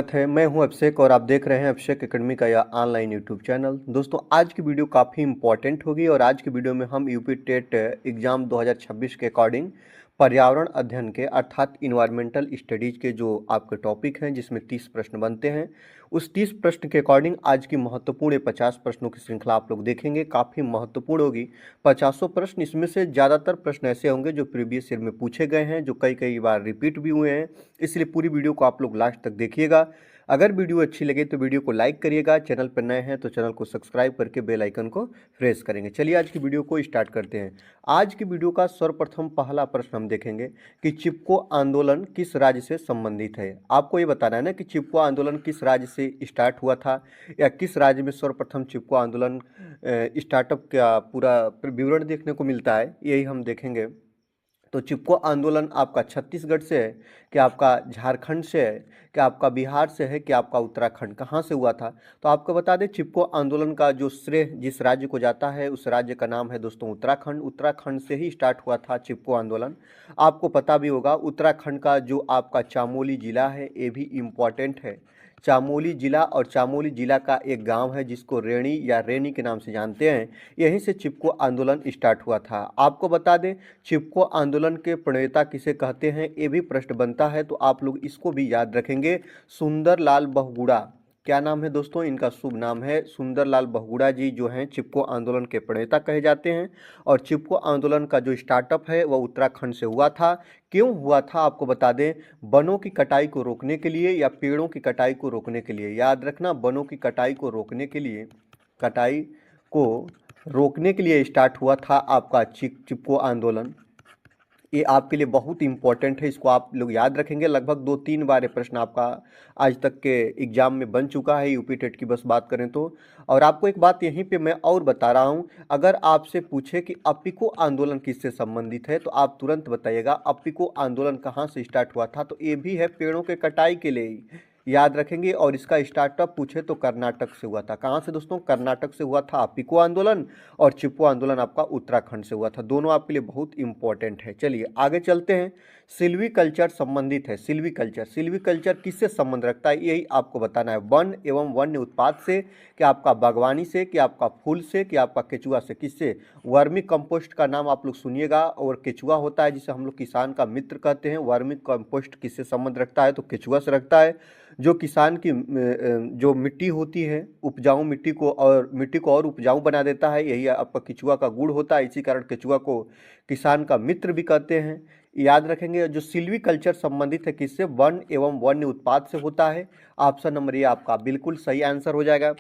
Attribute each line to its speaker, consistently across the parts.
Speaker 1: स्वागत है। मैं हूं अभिषेक और आप देख रहे हैं अभिषेक एकेडमी का यह ऑनलाइन यूट्यूब चैनल। दोस्तों, आज की वीडियो काफ़ी इंपॉर्टेंट होगी और आज की वीडियो में हम यूपी टेट एग्ज़ाम 2026 के अकॉर्डिंग पर्यावरण अध्ययन के अर्थात इन्वायरमेंटल स्टडीज़ के जो आपके टॉपिक हैं जिसमें 30 प्रश्न बनते हैं, उस 30 प्रश्न के अकॉर्डिंग आज की महत्वपूर्ण 50 प्रश्नों की श्रृंखला आप लोग देखेंगे। काफ़ी महत्वपूर्ण होगी 50 प्रश्न। इसमें से ज़्यादातर प्रश्न ऐसे होंगे जो प्रीवियस ईयर में पूछे गए हैं, जो कई कई बार रिपीट भी हुए हैं, इसलिए पूरी वीडियो को आप लोग लास्ट तक देखिएगा। अगर वीडियो अच्छी लगे तो वीडियो को लाइक करिएगा, चैनल पर नए हैं तो चैनल को सब्सक्राइब करके बेल आइकन को प्रेस करेंगे। चलिए आज की वीडियो को स्टार्ट करते हैं। आज की वीडियो का सर्वप्रथम पहला प्रश्न हम देखेंगे कि चिपको आंदोलन किस राज्य से संबंधित है। आपको ये बताना है ना कि चिपको आंदोलन किस राज्य से स्टार्ट हुआ था या किस राज्य में सर्वप्रथम चिपको आंदोलन स्टार्टअप का पूरा विवरण देखने को मिलता है, यही हम देखेंगे। तो चिपको आंदोलन आपका छत्तीसगढ़ से है कि आपका झारखंड से है कि आपका बिहार से है कि आपका उत्तराखंड, कहाँ से हुआ था। तो आपको बता दें चिपको आंदोलन का जो श्रेय जिस राज्य को जाता है उस राज्य का नाम है दोस्तों उत्तराखंड। उत्तराखंड से ही स्टार्ट हुआ था चिपको आंदोलन। आपको पता भी होगा उत्तराखंड का जो आपका चामोली जिला है ये भी इम्पॉर्टेंट है। चामोली जिला और चामोली जिला का एक गांव है जिसको रेणी या रेनी के नाम से जानते हैं, यहीं से चिपको आंदोलन स्टार्ट हुआ था। आपको बता दें चिपको आंदोलन के प्रणेता किसे कहते हैं, ये भी प्रश्न बनता है, तो आप लोग इसको भी याद रखेंगे। सुंदरलाल बहुगुणा, क्या नाम है दोस्तों, इनका शुभ नाम है सुंदरलाल बहुगुणा जी, जो हैं चिपको आंदोलन के प्रणेता कहे जाते हैं। और चिपको आंदोलन का जो स्टार्टअप है वह उत्तराखंड से हुआ था। क्यों हुआ था आपको बता दें, वनों की कटाई को रोकने के लिए या पेड़ों की कटाई को रोकने के लिए। याद रखना, वनों की कटाई को रोकने के लिए, कटाई को रोकने के लिए स्टार्ट हुआ था आपका चिपको आंदोलन। ये आपके लिए बहुत इंपॉर्टेंट है, इसको आप लोग याद रखेंगे। लगभग 2-3 बार ये प्रश्न आपका आज तक के एग्जाम में बन चुका है यूपी टेट की बस बात करें तो। और आपको एक बात यहीं पे मैं और बता रहा हूँ, अगर आपसे पूछे कि अप्पिको आंदोलन किससे संबंधित है तो आप तुरंत बताइएगा अप्पिको आंदोलन कहाँ से स्टार्ट हुआ था। तो ये भी है पेड़ों के कटाई के लिए ही, याद रखेंगे। और इसका स्टार्टअप पूछे तो कर्नाटक से हुआ था। कहाँ से दोस्तों, कर्नाटक से हुआ था अप्पिको आंदोलन, और चिपको आंदोलन आपका उत्तराखंड से हुआ था। दोनों आपके लिए बहुत इंपॉर्टेंट है। चलिए आगे चलते हैं। सिल्वीकल्चर संबंधित है। सिल्वीकल्चर किससे संबंध रखता है, यही आपको बताना है। वन एवं वन्य उत्पाद से, कि आपका बागवानी से, कि आपका फूल से, कि आपका केचुआ से। किससे, वर्मी कंपोस्ट का नाम आप लोग सुनिएगा, और केचुआ होता है जिसे हम लोग किसान का मित्र कहते हैं। वर्मी कंपोस्ट किससे संबंध रखता है, तो केचुआ से रखता है। जो किसान की जो मिट्टी होती है, उपजाऊ मिट्टी को और उपजाऊ बना देता है, यही आपका केचुआ का गुण होता है। इसी कारण केचुआ को किसान का मित्र भी कहते हैं, याद रखेंगे। जो सिल्वीकल्चर संबंधित है किससे, वन एवं वन्य उत्पाद से होता है। ऑप्शन नंबर ये आपका बिल्कुल सही आंसर हो जाएगा।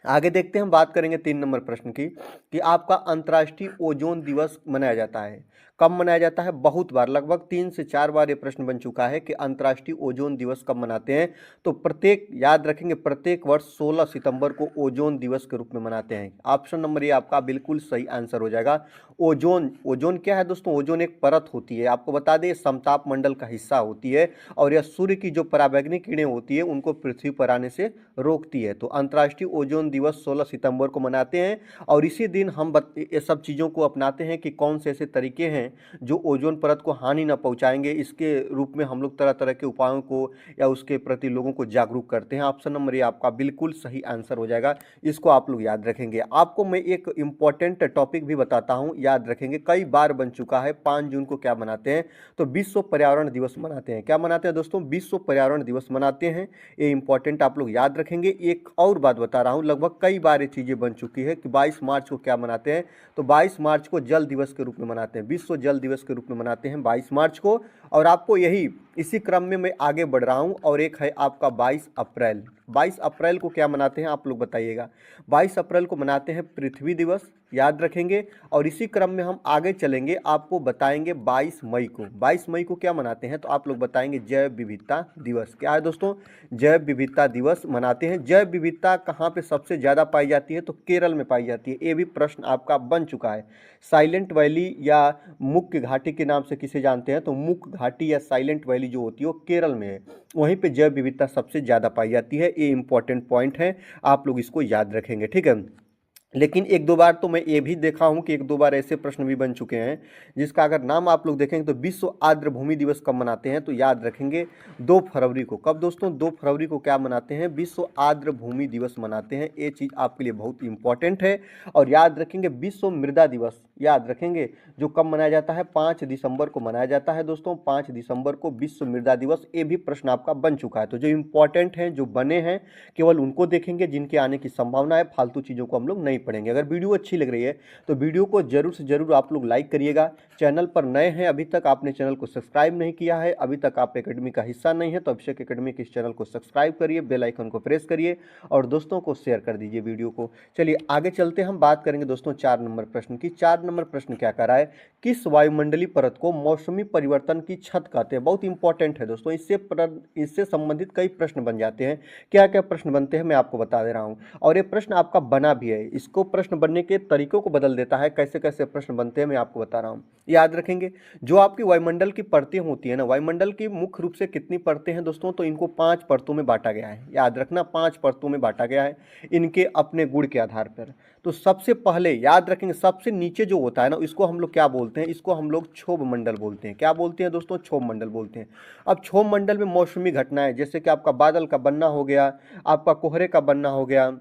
Speaker 1: आगे देखते हैं, हम बात करेंगे 3 नंबर प्रश्न की, कि आपका अंतर्राष्ट्रीय ओजोन दिवस मनाया जाता है। कब मनाया जाता है, बहुत बार, लगभग 3 से 4 बार ये प्रश्न बन चुका है कि अंतर्राष्ट्रीय ओजोन दिवस कब मनाते हैं। तो प्रत्येक, याद रखेंगे, प्रत्येक वर्ष 16 सितंबर को ओजोन दिवस के रूप में मनाते हैं। ऑप्शन नंबर ये आपका बिल्कुल सही आंसर हो जाएगा। ओजोन क्या है दोस्तों, ओजोन एक परत होती है। आपको बता दें समताप मंडल का हिस्सा होती है, और यह सूर्य की जो पराबैंगनी किरणें होती है उनको पृथ्वी पर आने से रोकती है। तो अंतर्राष्ट्रीय ओजोन दिवस 16 सितंबर को मनाते हैं, और इसी दिन हम ये सब चीज़ों को अपनाते हैं कि कौन से ऐसे तरीके हैं जो ओजोन परत को हानि न पहुंचाएंगे। इसके रूप में हम लोग तरह तरह के उपायों को या उसके प्रति लोगों को जागरूक करते हैं। ऑप्शन नंबर ये आपका बिल्कुल सही आंसर हो जाएगा, इसको आप लोग याद रखेंगे। आपको मैं एक इंपॉर्टेंट टॉपिक भी बताता हूँ, याद रखेंगे, कई बार बन चुका है। 5 जून को क्या मनाते हैं, तो विश्व पर्यावरण दिवस मनाते हैं। क्या मनाते हैं दोस्तों, विश्व पर्यावरण दिवस मनाते हैं। ये इंपॉर्टेंट आप लोग याद रखेंगे। एक और बात बता रहा हूँ, लगभग कई बार ये चीज़ें बन चुकी है कि 22 मार्च को क्या मनाते हैं, तो 22 मार्च को जल दिवस के रूप में मनाते हैं। विश्व जल दिवस के रूप में मनाते हैं 22 मार्च को। और आपको यही इसी क्रम में मैं आगे बढ़ रहा हूँ, और एक है आपका 22 अप्रैल। 22 अप्रैल को क्या मनाते हैं आप लोग बताइएगा। 22 अप्रैल को मनाते हैं पृथ्वी दिवस, याद रखेंगे। और इसी क्रम में हम आगे चलेंगे, आपको बताएंगे 22 मई को। 22 मई को क्या मनाते हैं, तो आप लोग बताएंगे जैव विविधता दिवस। क्या है दोस्तों, जैव विविधता दिवस मनाते हैं। जैव विविधता कहाँ पे सबसे ज़्यादा पाई जाती है, तो केरल में पाई जाती है। ये भी प्रश्न आपका बन चुका है। साइलेंट वैली या मुख्य घाटी के नाम से किसे जानते हैं, तो मुख्य घाटी या साइलेंट वैली जो होती है वो केरल में है, वहीं पे जैव विविधता सबसे ज़्यादा पाई जाती है। ये इंपॉर्टेंट पॉइंट है, आप लोग इसको याद रखेंगे, ठीक है। लेकिन एक दो बार तो मैं ये भी देखा हूँ कि एक दो बार ऐसे प्रश्न भी बन चुके हैं जिसका अगर नाम आप लोग देखेंगे तो विश्व आर्द्र भूमि दिवस कब मनाते हैं, तो याद रखेंगे 2 फरवरी को। कब दोस्तों? 2 फरवरी को क्या मनाते हैं? विश्व आर्द्र भूमि दिवस मनाते हैं। ये चीज़ आपके लिए बहुत इंपॉर्टेंट है। और याद रखेंगे विश्व मृदा दिवस, याद रखेंगे, जो कब मनाया जाता है? 5 दिसंबर को मनाया जाता है दोस्तों, 5 दिसंबर को विश्व मृदा दिवस। ये भी प्रश्न आपका बन चुका है। तो जो इंपॉर्टेंट हैं, जो बने हैं, केवल उनको देखेंगे जिनके आने की संभावना है। फालतू चीज़ों को हम लोग नहीं पढ़ेंगे। अगर वीडियो अच्छी लग रही है तो वीडियो को जरूर से जरूर आप लोग लाइक करिएगा। चैनल पर नए हैं, अभी तक आपने चैनल को सब्सक्राइब नहीं किया है, अभी तक आप एकेडमी का हिस्सा नहीं है, तो अभिषेक एकेडमी के इस चैनल को सब्सक्राइब करिए, बेल आइकन को प्रेस करिए और दोस्तों को शेयर कर दीजिए वीडियो को। चलिए आगे चलते हम बात करेंगे दोस्तों 4 नंबर प्रश्न की। 4 नंबर प्रश्न क्या कर रहा है? किस वायुमंडलीय परत को मौसमी परिवर्तन की छत कहते हैं? बहुत इंपॉर्टेंट है दोस्तों, इससे संबंधित कई प्रश्न बन जाते हैं। क्या क्या प्रश्न बनते हैं मैं आपको बता दे रहा हूं, और ये प्रश्न आपका बना भी है। इसको प्रश्न बनने के तरीकों को बदल देता है, कैसे कैसे प्रश्न बनते हैं मैं आपको बता रहा हूं। याद रखेंगे, जो आपकी वायुमंडल की परतें होती है ना, वायुमंडल की मुख्य रूप से कितनी परतें हैं दोस्तों? तो इनको 5 परतों में बांटा गया है। याद रखना, 5 परतों में बांटा गया है इनके अपने गुण के आधार पर। तो सबसे पहले याद रखेंगे, सबसे नीचे जो होता है ना, इसको हम लोग क्या बोलते हैं? इसको हम लोग क्षोभ मंडल बोलते हैं। क्या बोलते हैं दोस्तों? क्षोभ मंडल बोलते हैं। अब क्षोभ मंडल में मौसमी घटनाएं, जैसे कि आपका बादल का बनना हो गया, आपका कोहरे का बनना हो गया,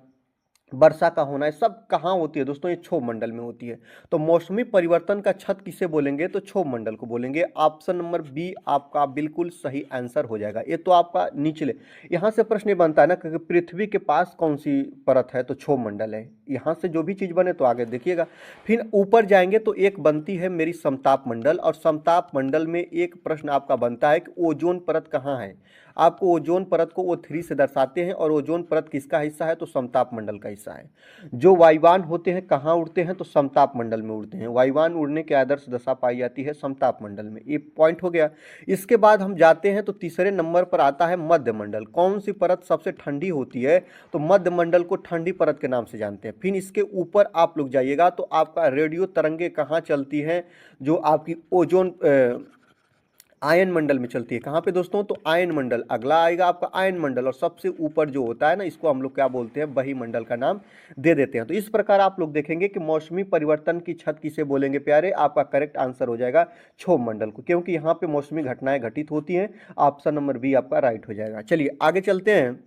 Speaker 1: वर्षा का होना है, सब कहाँ होती है दोस्तों? ये क्षोभ मंडल में होती है। तो मौसमी परिवर्तन का छत किसे बोलेंगे? तो क्षोभ मंडल को बोलेंगे। ऑप्शन नंबर बी आपका बिल्कुल सही आंसर हो जाएगा। ये तो आपका निचले, यहाँ से प्रश्न ये बनता है ना कि पृथ्वी के पास कौन सी परत है? तो क्षोभ मंडल है। यहाँ से जो भी चीज़ बने तो आगे देखिएगा। फिर ऊपर जाएंगे तो एक बनती है मेरी समताप मंडल, और समताप मंडल में एक प्रश्न आपका बनता है कि ओजोन परत कहाँ है? आपको ओजोन परत को O3 से दर्शाते हैं, और ओजोन परत किसका हिस्सा है? तो समताप मंडल का हिस्सा है। जो वायुयान होते हैं कहाँ उड़ते हैं? तो समताप मंडल में उड़ते हैं। वायुयान उड़ने की आदर्श दशा पाई जाती है समताप मंडल में। ये पॉइंट हो गया। इसके बाद हम जाते हैं तो तीसरे नंबर पर आता है मध्य मंडल। कौन सी परत सबसे ठंडी होती है? तो मध्य मंडल को ठंडी परत के नाम से जानते हैं। फिर इसके ऊपर आप लोग जाइएगा तो आपका रेडियो तरंगे कहाँ चलती हैं? जो आपकी ओजोन आयन मंडल में चलती है। कहाँ पे दोस्तों? तो आयन मंडल। अगला आएगा आपका आयन मंडल, और सबसे ऊपर जो होता है ना, इसको हम लोग क्या बोलते हैं? बही मंडल का नाम दे देते हैं। तो इस प्रकार आप लोग देखेंगे कि मौसमी परिवर्तन की छत किसे बोलेंगे प्यारे? आपका करेक्ट आंसर हो जाएगा क्षोभ मंडल को, क्योंकि यहाँ पे मौसमी घटनाएं घटित होती हैं। ऑप्शन नंबर बी आपका राइट हो जाएगा। चलिए आगे चलते हैं।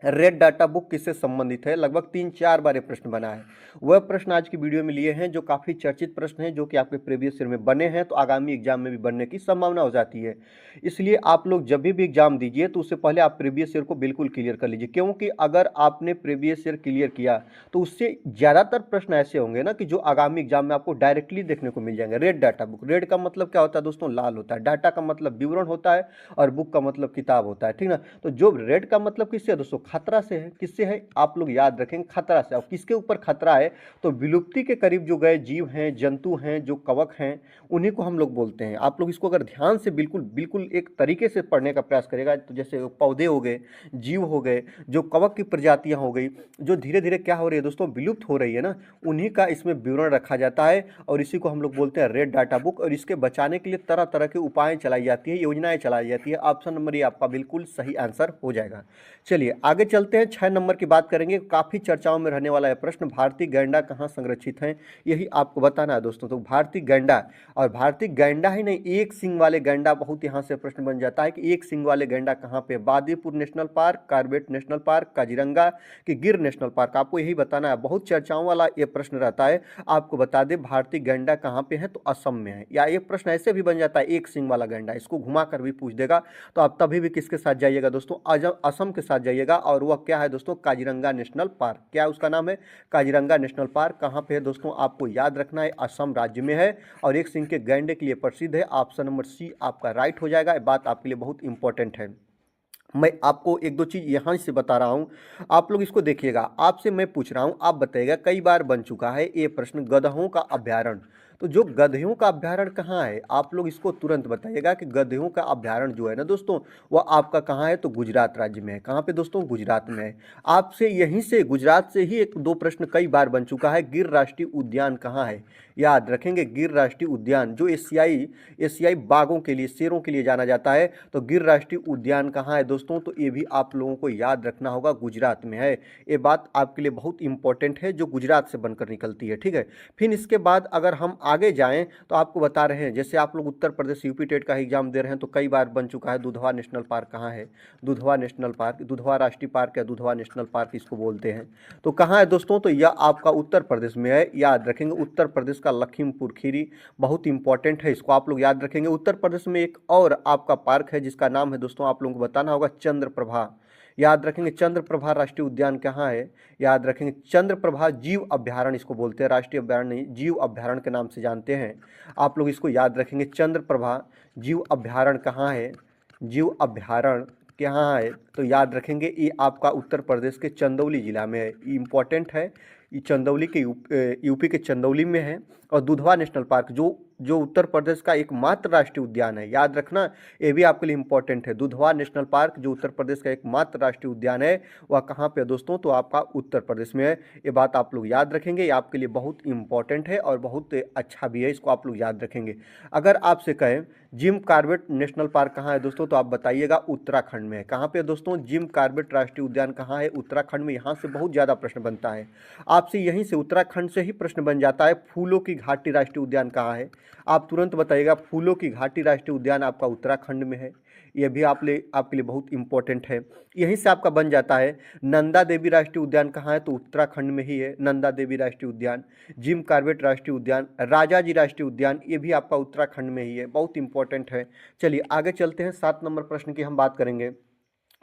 Speaker 1: रेड डाटा बुक किससे संबंधित है? लगभग 3-4 बार ये प्रश्न बना है। वह प्रश्न आज की वीडियो में लिए हैं जो काफ़ी चर्चित प्रश्न हैं, जो कि आपके प्रीवियस ईयर में बने हैं, तो आगामी एग्जाम में भी बनने की संभावना हो जाती है। इसलिए आप लोग जब भी एग्जाम दीजिए तो उससे पहले आप प्रीवियस ईयर को बिल्कुल क्लियर कर लीजिए, क्योंकि अगर आपने प्रीवियस ईयर क्लियर किया तो उससे ज़्यादातर प्रश्न ऐसे होंगे ना कि जो आगामी एग्जाम में आपको डायरेक्टली देखने को मिल जाएंगे। रेड डाटा बुक, रेड का मतलब क्या होता है दोस्तों? लाल होता है। डाटा का मतलब विवरण होता है, और बुक का मतलब किताब होता है, ठीक ना? तो जो रेड का मतलब किससे है दोस्तों? खतरा से है। किससे है? आप लोग याद रखेंगे, खतरा से। और किसके ऊपर खतरा है? तो विलुप्ति के करीब जो गए जीव हैं, जंतु हैं, जो कवक हैं, उन्हीं को हम लोग बोलते हैं। आप लोग इसको अगर ध्यान से बिल्कुल बिल्कुल एक तरीके से पढ़ने का प्रयास करेगा तो जैसे पौधे हो गए, जीव हो गए, जो कवक की प्रजातियां हो गई, जो धीरे धीरे क्या हो रही है दोस्तों? विलुप्त हो रही है ना, उन्हीं का इसमें विवरण रखा जाता है, और इसी को हम लोग बोलते हैं रेड डाटा बुक। और इसके बचाने के लिए तरह तरह के उपाय चलाई जाती है, योजनाएं चलाई जाती है। ऑप्शन नंबर ये आपका बिल्कुल सही आंसर हो जाएगा। चलिए आगे चलते हैं। 6 नंबर की बात करेंगे। काफ़ी चर्चाओं में रहने वाला है प्रश्न, भारतीय गैंडा कहाँ संरक्षित हैं? यही आपको बताना है दोस्तों। तो भारतीय गैंडा, और भारतीय गैंडा ही नहीं, एक सींग वाले गैंडा, बहुत यहाँ से प्रश्न बन जाता है कि एक सींग वाले गैंडा कहाँ पे? Bandipur national park, Corbett national park, Kaziranga कि गिर नेशनल पार्क? आपको यही बताना है। बहुत चर्चाओं वाला ये प्रश्न रहता है। आपको बता दें भारतीय गैंडा कहाँ पे है? तो असम में है। या ये प्रश्न ऐसे भी बन जाता है, एक सींग वाला गैंडा, इसको घुमा कर भी पूछ देगा। तो आप तभी भी किसके साथ जाइएगा दोस्तों? असम के साथ जाइएगा। और वह क्या है दोस्तों? Kaziranga national park. क्या उसका नाम है? Kaziranga national park. कहाँ पे है दोस्तों? आपको याद रखना है, असम राज्य में है, और एक सिंह के गैंडे के लिए प्रसिद्ध है। ऑप्शन नंबर सी आपका राइट हो जाएगा। ये बात आपके लिए बहुत इंपॉर्टेंट है। मैं आपको एक दो चीज़ यहाँ से बता रहा हूँ, आप लोग इसको देखिएगा। आपसे मैं पूछ रहा हूँ, आप बताइएगा। कई बार बन चुका है ये प्रश्न, गधों का अभ्यारण्य। तो जो गधेयों का अभ्यारण्य कहाँ है, आप लोग इसको तुरंत बताइएगा कि गधेयों का अभ्यारण्य जो है ना दोस्तों, वह आपका कहाँ है, तो गुजरात राज्य में है। कहाँ पे दोस्तों, गुजरात में है। आपसे यहीं से गुजरात से ही एक दो प्रश्न कई बार बन चुका है, गिर राष्ट्रीय उद्यान कहाँ है, याद रखेंगे। गिर राष्ट्रीय उद्यान जो एशियाई बाघों के लिए, शेरों के लिए जाना जाता है, तो गिर राष्ट्रीय उद्यान कहाँ है दोस्तों, तो ये भी आप लोगों को याद रखना होगा, गुजरात में है। ये बात आपके लिए बहुत इंपॉर्टेंट है, जो गुजरात से बनकर निकलती है, ठीक है। फिर इसके बाद अगर हम आगे जाएं तो आपको बता रहे हैं, जैसे आप लोग उत्तर प्रदेश यूपी टेट का एग्जाम दे रहे हैं तो कई बार बन चुका है, दुधवा नेशनल पार्क कहाँ है, दुधवा नेशनल पार्क, दुधवा राष्ट्रीय पार्क या दुधवा नेशनल पार्क इसको बोलते हैं, तो कहाँ है दोस्तों, तो यह आपका उत्तर प्रदेश में है, याद रखेंगे। उत्तर प्रदेश का लखीमपुर खीरी बहुत इंपॉर्टेंट है, इसको आप लोग याद रखेंगे। उत्तर प्रदेश में एक और आपका पार्क है जिसका नाम है दोस्तों, आप लोगों को बताना होगा, चंद्रप्रभा, याद रखेंगे। चंद्रप्रभा राष्ट्रीय उद्यान कहाँ है, याद रखेंगे। चंद्रप्रभा जीव अभ्यारण्य इसको बोलते हैं, राष्ट्रीय अभ्यारण्य नहीं, जीव अभ्यारण्य के नाम से जानते हैं, आप लोग इसको याद रखेंगे। चंद्रप्रभा जीव अभ्यारण्य कहाँ है, जीव अभ्यारण्य कहाँ है, तो याद रखेंगे ये आपका उत्तर प्रदेश के चंदौली जिला में है, इम्पॉर्टेंट है। ये चंदौली के यूपी के चंदौली में है। और दुधवा नेशनल पार्क जो उत्तर प्रदेश का एकमात्र राष्ट्रीय उद्यान है, याद रखना, ये भी आपके लिए इंपॉर्टेंट है। दुधवा नेशनल पार्क जो उत्तर प्रदेश का एकमात्र राष्ट्रीय उद्यान है, वह कहाँ पे है दोस्तों, तो आपका उत्तर प्रदेश में है। ये बात आप लोग याद रखेंगे, ये आपके लिए बहुत इंपॉर्टेंट है और बहुत अच्छा भी है, इसको आप लोग याद रखेंगे। अगर आपसे कहें जिम कॉर्बेट नेशनल पार्क कहाँ है दोस्तों, तो आप बताइएगा उत्तराखंड में है। कहाँ पे दोस्तों, जिम कॉर्बेट राष्ट्रीय उद्यान कहाँ है, उत्तराखंड में। यहाँ से बहुत ज़्यादा प्रश्न बनता है आपसे, यहीं से उत्तराखंड से ही प्रश्न बन जाता है। फूलों की घाटी राष्ट्रीय उद्यान कहाँ है, आप तुरंत बताइएगा। फूलों की घाटी राष्ट्रीय उद्यान आपका उत्तराखंड में है, यह भी आपके लिए बहुत इंपॉर्टेंट है। यहीं से आपका बन जाता है नंदा देवी राष्ट्रीय उद्यान कहाँ है, तो उत्तराखंड में ही है नंदा देवी राष्ट्रीय उद्यान। जिम कॉर्बेट राष्ट्रीय उद्यान, राजा जी राष्ट्रीय उद्यान, ये भी आपका उत्तराखंड में ही है, बहुत इंपॉर्टेंट है। चलिए आगे चलते हैं, 7 नंबर प्रश्न की हम बात करेंगे।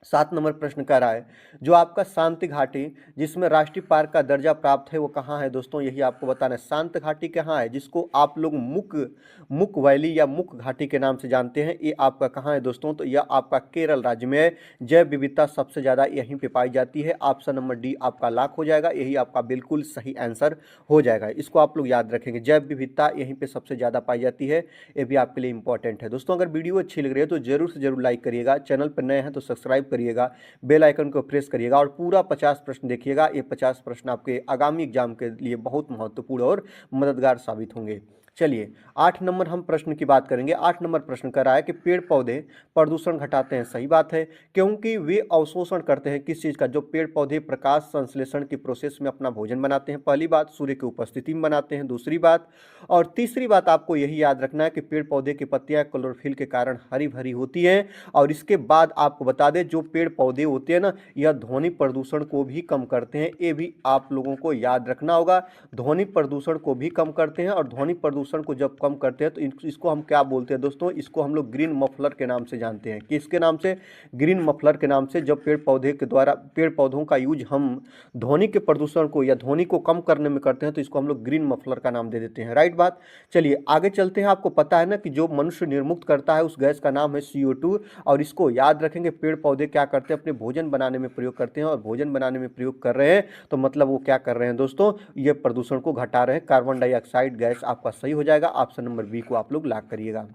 Speaker 1: 7 नंबर प्रश्न कह रहा है, जो आपका शांति घाटी जिसमें राष्ट्रीय पार्क का दर्जा प्राप्त है, वो कहाँ है दोस्तों, यही आपको बताना है। शांत घाटी कहाँ है, जिसको आप लोग मुक वैली या मुक घाटी के नाम से जानते हैं, ये आपका कहाँ है दोस्तों, तो यह आपका केरल राज्य में है। जैव विविधता सबसे ज़्यादा यहीं पे पाई जाती है। ऑप्शन नंबर डी आपका लॉक हो जाएगा, यही आपका बिल्कुल सही आंसर हो जाएगा, इसको आप लोग याद रखेंगे। जैव विविधता यहीं पर सबसे ज़्यादा पाई जाती है, ये भी आपके लिए इंपॉर्टेंट है। दोस्तों अगर वीडियो अच्छी लग रही है तो जरूर से जरूर लाइक करिएगा, चैनल पर नए हैं तो सब्सक्राइब करिएगा, बेल आइकन को प्रेस करिएगा और पूरा 50 प्रश्न देखिएगा। ये 50 प्रश्न आपके आगामी एग्जाम के लिए बहुत महत्वपूर्ण और मददगार साबित होंगे। चलिए 8 नंबर हम प्रश्न की बात करेंगे। 8 नंबर प्रश्न कर रहा है कि पेड़ पौधे प्रदूषण घटाते हैं, सही बात है, क्योंकि वे अवशोषण करते हैं किस चीज़ का, जो पेड़ पौधे प्रकाश संश्लेषण की प्रोसेस में अपना भोजन बनाते हैं। पहली बात, सूर्य की उपस्थिति में बनाते हैं, दूसरी बात, और तीसरी बात आपको यही याद रखना है कि पेड़ पौधे की पत्तियां क्लोरोफिल के कारण हरी भरी होती हैं। और इसके बाद आपको बता दें, जो पेड़ पौधे होते हैं ना, यह ध्वनि प्रदूषण को भी कम करते हैं, ये भी आप लोगों को याद रखना होगा। ध्वनि प्रदूषण को भी कम करते हैं, और ध्वनि प्रदूषण को जब कम करते हैं तो इसको हम क्या बोलते हैं दोस्तों, इसको हम लोग ग्रीन मफलर के नाम से जानते हैं। किसके नाम से, ग्रीन मफलर के नाम से। जब पेड़ पौधे के द्वारा, पेड़ पौधों का यूज हम ध्वनि के प्रदूषण को या ध्वनि को कम करने में करते हैं, तो इसको हम लोग ग्रीन मफलर का नाम दे देते हैं, राइट बात। चलिए आगे चलते हैं। आपको पता है ना कि जो मनुष्य निर्मुक्त करता है उस गैस का नाम है CO2, और इसको याद रखेंगे। पेड़ पौधे क्या करते हैं, अपने भोजन बनाने में प्रयोग करते हैं, और भोजन बनाने में प्रयोग कर रहे हैं तो मतलब वो क्या कर रहे हैं दोस्तों, ये प्रदूषण को घटा रहे हैं। कार्बन डाइऑक्साइड गैस आपका सही हो जाएगा, ऑप्शन नंबर बी को आप लोग लॉक करिएगा,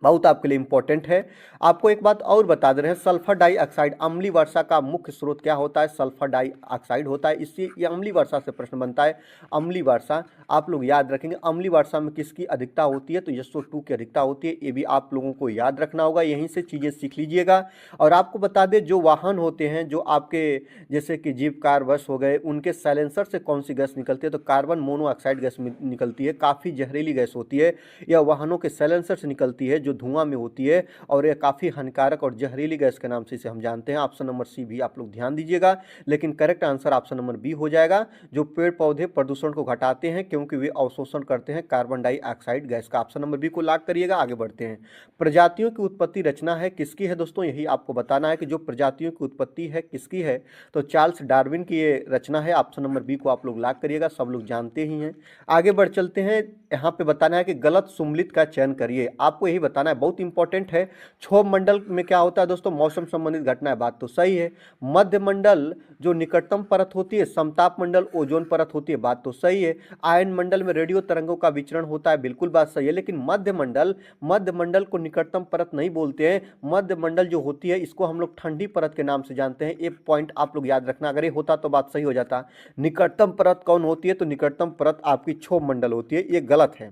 Speaker 1: बहुत आपके लिए इंपॉर्टेंट है। आपको एक बात और बता दे रहे हैं, सल्फर डाइऑक्साइड अम्लीय वर्षा का मुख्य स्रोत क्या होता है, सल्फर डाइऑक्साइड होता है। इससे ये अम्लीय वर्षा से प्रश्न बनता है। अम्लीय वर्षा आप लोग याद रखेंगे, अम्लीय वर्षा में किसकी अधिकता होती है, तो SO2 की अधिकता होती है, ये भी आप लोगों को याद रखना होगा, यहीं से चीज़ें सीख लीजिएगा। और आपको बता दें, जो वाहन होते हैं, जो आपके जैसे कि जीप, कार, बस हो गए, उनके साइलेंसर से कौन सी गैस निकलती है, तो कार्बन मोनोऑक्साइड गैस निकलती है, काफ़ी जहरीली गैस होती है। यह वाहनों के साइलेंसर से निकलती है, जो धुआं में होती है, और यह काफ़ी हानिकारक और जहरीली गैस के नाम से इसे हम जानते हैं। ऑप्शन नंबर सी भी आप लोग ध्यान दीजिएगा, लेकिन correct answer option number B हो जाएगा। जो पेड़ पौधे प्रदूषण को घटाते हैं क्योंकि वे अवशोषण करते हैं कार्बन डाइऑक्साइड गैस का, ऑप्शन नंबर बी को लॉक करिएगा। आगे बढ़ते हैं। प्रजातियों की उत्पत्ति रचना है किसकी है दोस्तों, यही आपको बताना है कि जो प्रजातियों की उत्पत्ति है किसकी है, तो चार्ल्स डार्विन की ये रचना है, ऑप्शन नंबर बी को आप लोग लॉक करिएगा, सब लोग जानते ही हैं। आगे बढ़ चलते हैं। यहाँ पे बताना है कि गलत सुम्मिलित का चयन करिए, आपको यही बताना बताना है, बहुत इंपॉर्टेंट है। क्षोभ मंडल में क्या होता है दोस्तों, मौसम संबंधित घटना है, बात तो सही है। मध्य मंडल जो निकटतम परत होती है, समताप मंडल ओजोन परत होती है, बात तो सही है। आयन मंडल में रेडियो तरंगों का विचरण होता है, बिल्कुल बात सही है। लेकिन मध्य मंडल को निकटतम परत नहीं बोलते हैं। मध्य मंडल जो होती है इसको हम लोग ठंडी परत के नाम से जानते हैं। एक पॉइंट आप लोग याद रखना, अगर ये होता तो बात सही हो जाता। निकटतम परत कौन होती है, तो निकटतम परत आपकी क्षोभ मंडल होती है, ये गलत है,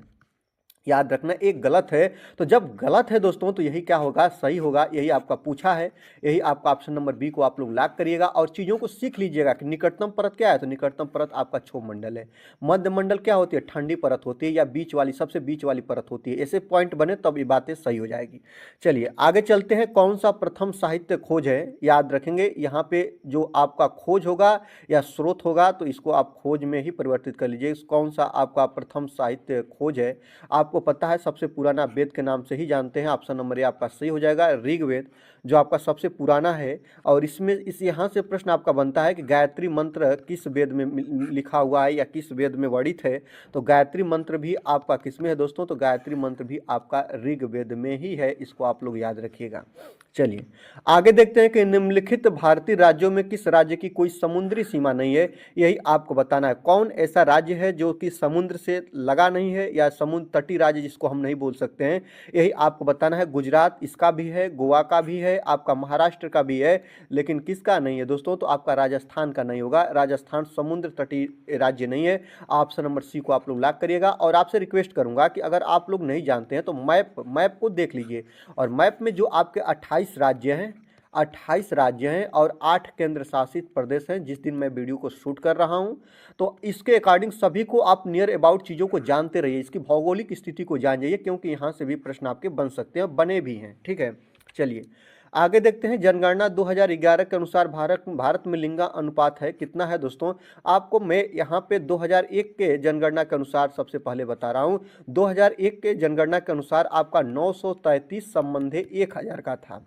Speaker 1: याद रखना, एक गलत है। तो जब गलत है दोस्तों तो यही क्या होगा, सही होगा, यही आपका पूछा है, यही आपका ऑप्शन नंबर बी को आप लोग लॉक करिएगा और चीज़ों को सीख लीजिएगा कि निकटतम परत क्या है। तो निकटतम परत आपका क्षोभ मंडल है। मध्य मंडल क्या होती है, ठंडी परत होती है या बीच वाली, सबसे बीच वाली परत होती है। ऐसे पॉइंट बने तब ये बातें सही हो जाएगी। चलिए आगे चलते हैं। कौन सा प्रथम साहित्य खोज है, याद रखेंगे यहाँ पे जो आपका खोज होगा या स्रोत होगा तो इसको आप खोज में ही परिवर्तित कर लीजिए। कौन सा आपका प्रथम साहित्य खोज है, आपको पता है सबसे पुराना वेद के नाम से ही जानते हैं। ऑप्शन नंबर ए आपका सही हो जाएगा, ऋग्वेद जो आपका सबसे पुराना है। और इसमें यहाँ से प्रश्न आपका बनता है कि गायत्री मंत्र किस वेद में लिखा हुआ है या किस वेद में वर्णित है। तो गायत्री मंत्र भी आपका किस में है दोस्तों, तो गायत्री मंत्र भी आपका ऋग्वेद में ही है, इसको आप लोग याद रखिएगा। चलिए आगे देखते हैं कि निम्नलिखित भारतीय राज्यों में किस राज्य की कोई समुद्री सीमा नहीं है, यही आपको बताना है। कौन ऐसा राज्य है जो कि समुद्र से लगा नहीं है या समुद्र तटीय राज्य जिसको हम नहीं बोल सकते हैं, यही आपको बताना है। गुजरात इसका भी है, गोवा का भी है, आपका महाराष्ट्र का भी है, लेकिन किसका नहीं है दोस्तों, तो आपका राजस्थान का नहीं होगा। राजस्थान समुद्र तटीय राज्य नहीं है। ऑप्शन नंबर सी को आप लोग लॉक करिएगा। और आपसे रिक्वेस्ट करूंगा कि अगर आप लोग नहीं जानते हैं तो मैप को देख लीजिए, और मैप में जो आपके 28 राज्य हैं, 28 राज्य हैं और 8 केंद्र शासित प्रदेश हैं। जिस दिन मैं वीडियो को शूट कर रहा हूं तो इसके अकॉर्डिंग सभी को आप नियर अबाउट चीज़ों को जानते रहिए, इसकी भौगोलिक स्थिति को जान जाइए, क्योंकि यहाँ से भी प्रश्न आपके बन सकते हैं, बने भी हैं। ठीक है, चलिए आगे देखते हैं। जनगणना 2011 के अनुसार भारत में लिंगा अनुपात है कितना है दोस्तों, आपको मैं यहाँ पे 2001 के जनगणना के अनुसार सबसे पहले बता रहा हूँ। 2001 के जनगणना के अनुसार आपका 933 संबंधे 1000 का था,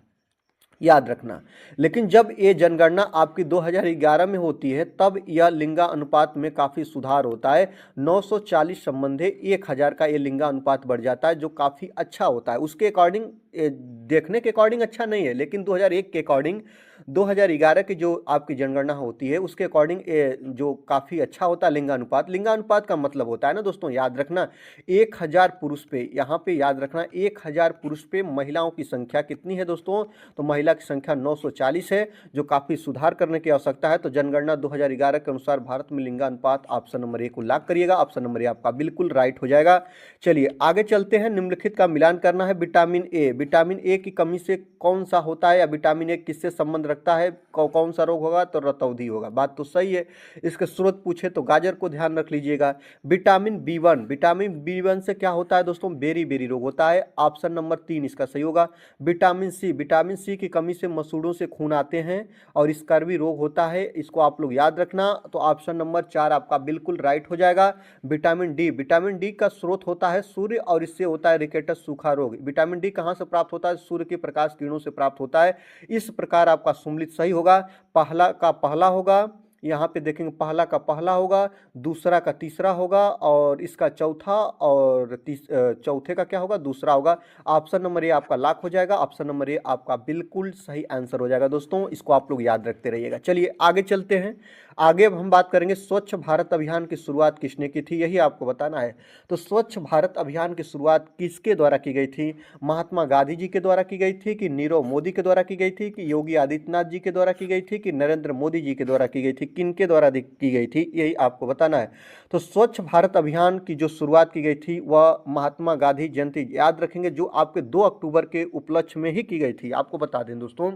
Speaker 1: याद रखना। लेकिन जब ये जनगणना आपकी 2011 में होती है तब यह लिंगा अनुपात में काफ़ी सुधार होता है। 940 संबंधे 1000 का ये लिंगा अनुपात बढ़ जाता है, जो काफ़ी अच्छा होता है। उसके अकॉर्डिंग देखने के अकॉर्डिंग अच्छा नहीं है, लेकिन 2001 के अकॉर्डिंग 2011 की जो आपकी जनगणना होती है उसके अकॉर्डिंग जो काफ़ी अच्छा होता है लिंगानुपात। लिंगानुपात का मतलब होता है ना दोस्तों, याद रखना, 1000 पुरुष पे, यहाँ पे याद रखना 1000 पुरुष पे महिलाओं की संख्या कितनी है दोस्तों, तो महिला की संख्या 940 है, जो काफ़ी सुधार करने की आवश्यकता है। तो जनगणना 2011 के अनुसार भारत में लिंगानुपात ऑप्शन नंबर ए को लॉक करिएगा। ऑप्शन नंबर ए आपका बिल्कुल राइट हो जाएगा। चलिए आगे चलते हैं। निम्नलिखित का मिलान करना है। विटामिन ए, विटामिन ए की कमी से कौन सा होता है या विटामिन ए किससे संबंध रखता है, कौन सा रोग होगा, तो रतौंधी होगा, बात तो सही है। इसके स्रोत पूछे तो गाजर को ध्यान रख लीजिएगा। विटामिन बी 1, विटामिन बी 1 से क्या होता है दोस्तों, बेरी बेरी रोग होता है, ऑप्शन नंबर 3 इसका सही होगा। विटामिन सी, विटामिन सी की कमी से मसूड़ों से खून आते हैं और स्कर्वी रोग होता है, इसको आप लोग याद रखना। तो ऑप्शन नंबर 4 आपका बिल्कुल राइट हो जाएगा। विटामिन डी, विटामिन डी का स्रोत होता है सूर्य और इससे होता है रिकेटस सूखा रोग। विटामिन डी कहाँ से प्राप्त होता है, सूर्य के प्रकाश किरणों से प्राप्त होता है। इस प्रकार आपका सम्मिलित सही होगा। पहला का पहला होगा, यहाँ पे देखेंगे पहला का पहला होगा, दूसरा का तीसरा होगा और इसका चौथा, और चौथे का क्या होगा, दूसरा होगा। ऑप्शन नंबर ए आपका लॉक हो जाएगा। ऑप्शन नंबर ए आपका बिल्कुल सही आंसर हो जाएगा दोस्तों, इसको आप लोग याद रखते रहिएगा। चलिए आगे चलते हैं। आगे अब हम बात करेंगे स्वच्छ भारत अभियान की शुरुआत किसने की थी, यही आपको बताना है। तो स्वच्छ भारत अभियान की शुरुआत किसके द्वारा की गई थी, महात्मा गांधी जी के द्वारा की गई थी कि नीरव मोदी के द्वारा की गई थी कि योगी आदित्यनाथ जी के द्वारा की गई थी कि नरेंद्र मोदी जी के द्वारा की गई थी, किनके द्वारा की गई थी, यही आपको बताना है। तो स्वच्छ भारत अभियान की जो शुरुआत की गई थी वह महात्मा गांधी जयंती, याद रखेंगे, जो आपके 2 अक्टूबर के उपलक्ष्य में ही की गई थी। आपको बता दें दोस्तों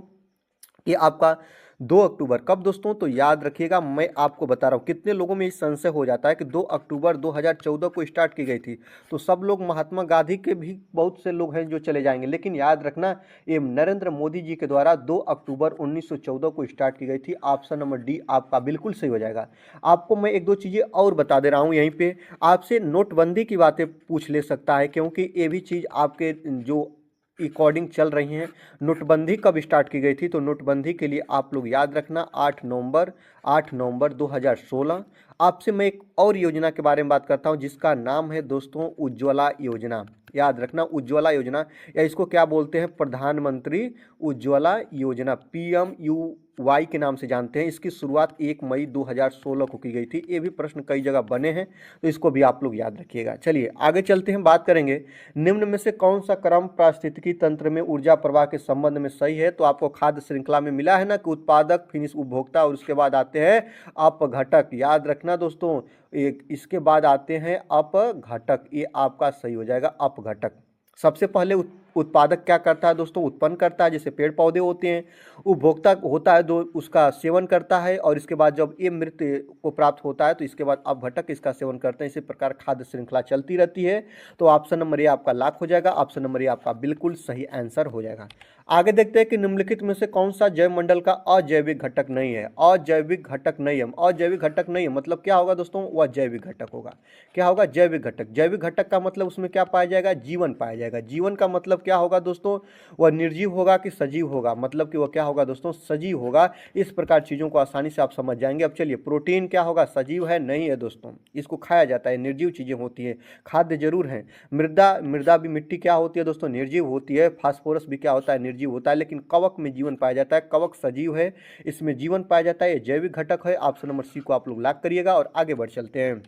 Speaker 1: कि आपका 2 अक्टूबर कब दोस्तों, तो याद रखिएगा, मैं आपको बता रहा हूँ। कितने लोगों में इस संशय हो जाता है कि 2 अक्टूबर 2014 को स्टार्ट की गई थी, तो सब लोग महात्मा गांधी के भी बहुत से लोग हैं जो चले जाएंगे, लेकिन याद रखना ये नरेंद्र मोदी जी के द्वारा 2 अक्टूबर 1914 को स्टार्ट की गई थी। ऑप्शन नंबर डी आपका बिल्कुल सही हो जाएगा। आपको मैं 1-2 चीज़ें और बता दे रहा हूँ, यहीं पर आपसे नोटबंदी की बातें पूछ ले सकता है, क्योंकि ये भी चीज़ आपके जो अकॉर्डिंग चल रही हैं। नोटबंदी कब स्टार्ट की गई थी, तो नोटबंदी के लिए आप लोग याद रखना 8 नवंबर 2016। आपसे मैं एक और योजना के बारे में बात करता हूं जिसका नाम है दोस्तों उज्ज्वला योजना। याद रखना, उज्ज्वला योजना, या इसको क्या बोलते हैं, प्रधानमंत्री उज्ज्वला योजना, PMUY के नाम से जानते हैं। इसकी शुरुआत 1 मई 2016 को की गई थी। ये भी प्रश्न कई जगह बने हैं, तो इसको भी आप लोग याद रखिएगा। चलिए आगे चलते हैं, बात करेंगे निम्न में से कौन सा क्रम पारिस्थितिकी तंत्र में ऊर्जा प्रवाह के संबंध में सही है। तो आपको खाद्य श्रृंखला में मिला है ना कि उत्पादक, फिनिश उपभोक्ता, और उसके बाद आते हैं अपघटक। याद रखना दोस्तों, एक इसके बाद आते हैं अपघटक, ये आपका सही हो जाएगा अपघटक। सबसे पहले उत्पादक क्या करता है दोस्तों, उत्पन्न करता है, जैसे पेड़ पौधे होते हैं। उपभोक्ता होता है, दो उसका सेवन करता है, और इसके बाद जब ये मृत्यु को प्राप्त होता है तो इसके बाद अपघटक इसका सेवन करते हैं। इसी प्रकार खाद्य श्रृंखला चलती रहती है। तो ऑप्शन नंबर ए आपका लॉक हो जाएगा, ऑप्शन नंबर ए आपका बिल्कुल सही आंसर हो जाएगा। आगे देखते हैं कि निम्नलिखित में से कौन सा जैव मंडल का अजैविक घटक नहीं है। अजैविक घटक नहीं है, अजैविक घटक नहीं है मतलब क्या होगा दोस्तों, वह जैविक घटक होगा। क्या होगा, जैविक घटक। जैविक घटक का मतलब उसमें क्या पाया जाएगा, जीवन पाया जाएगा। जीवन का मतलब क्या होगा दोस्तों, वह निर्जीव होगा कि सजीव होगा, मतलब कि वह क्या होगा दोस्तों, सजीव होगा। इस प्रकार चीज़ों को आसानी से आप समझ जाएंगे। अब चलिए, प्रोटीन क्या होगा, सजीव है नहीं है दोस्तों, इसको खाया जाता है, निर्जीव चीज़ें होती है, खाद्य जरूर है। मृदा भी, मिट्टी क्या होती है दोस्तों, निर्जीव होती है। फास्फोरस भी क्या होता है, निर्जीव होता है। लेकिन कवक में जीवन पाया जाता है, कवक सजीव है, इसमें जीवन पाया जाता है, ये जैविक घटक है। ऑप्शन नंबर सी को आप लोग लॉक करिएगा और आगे बढ़ चलते हैं।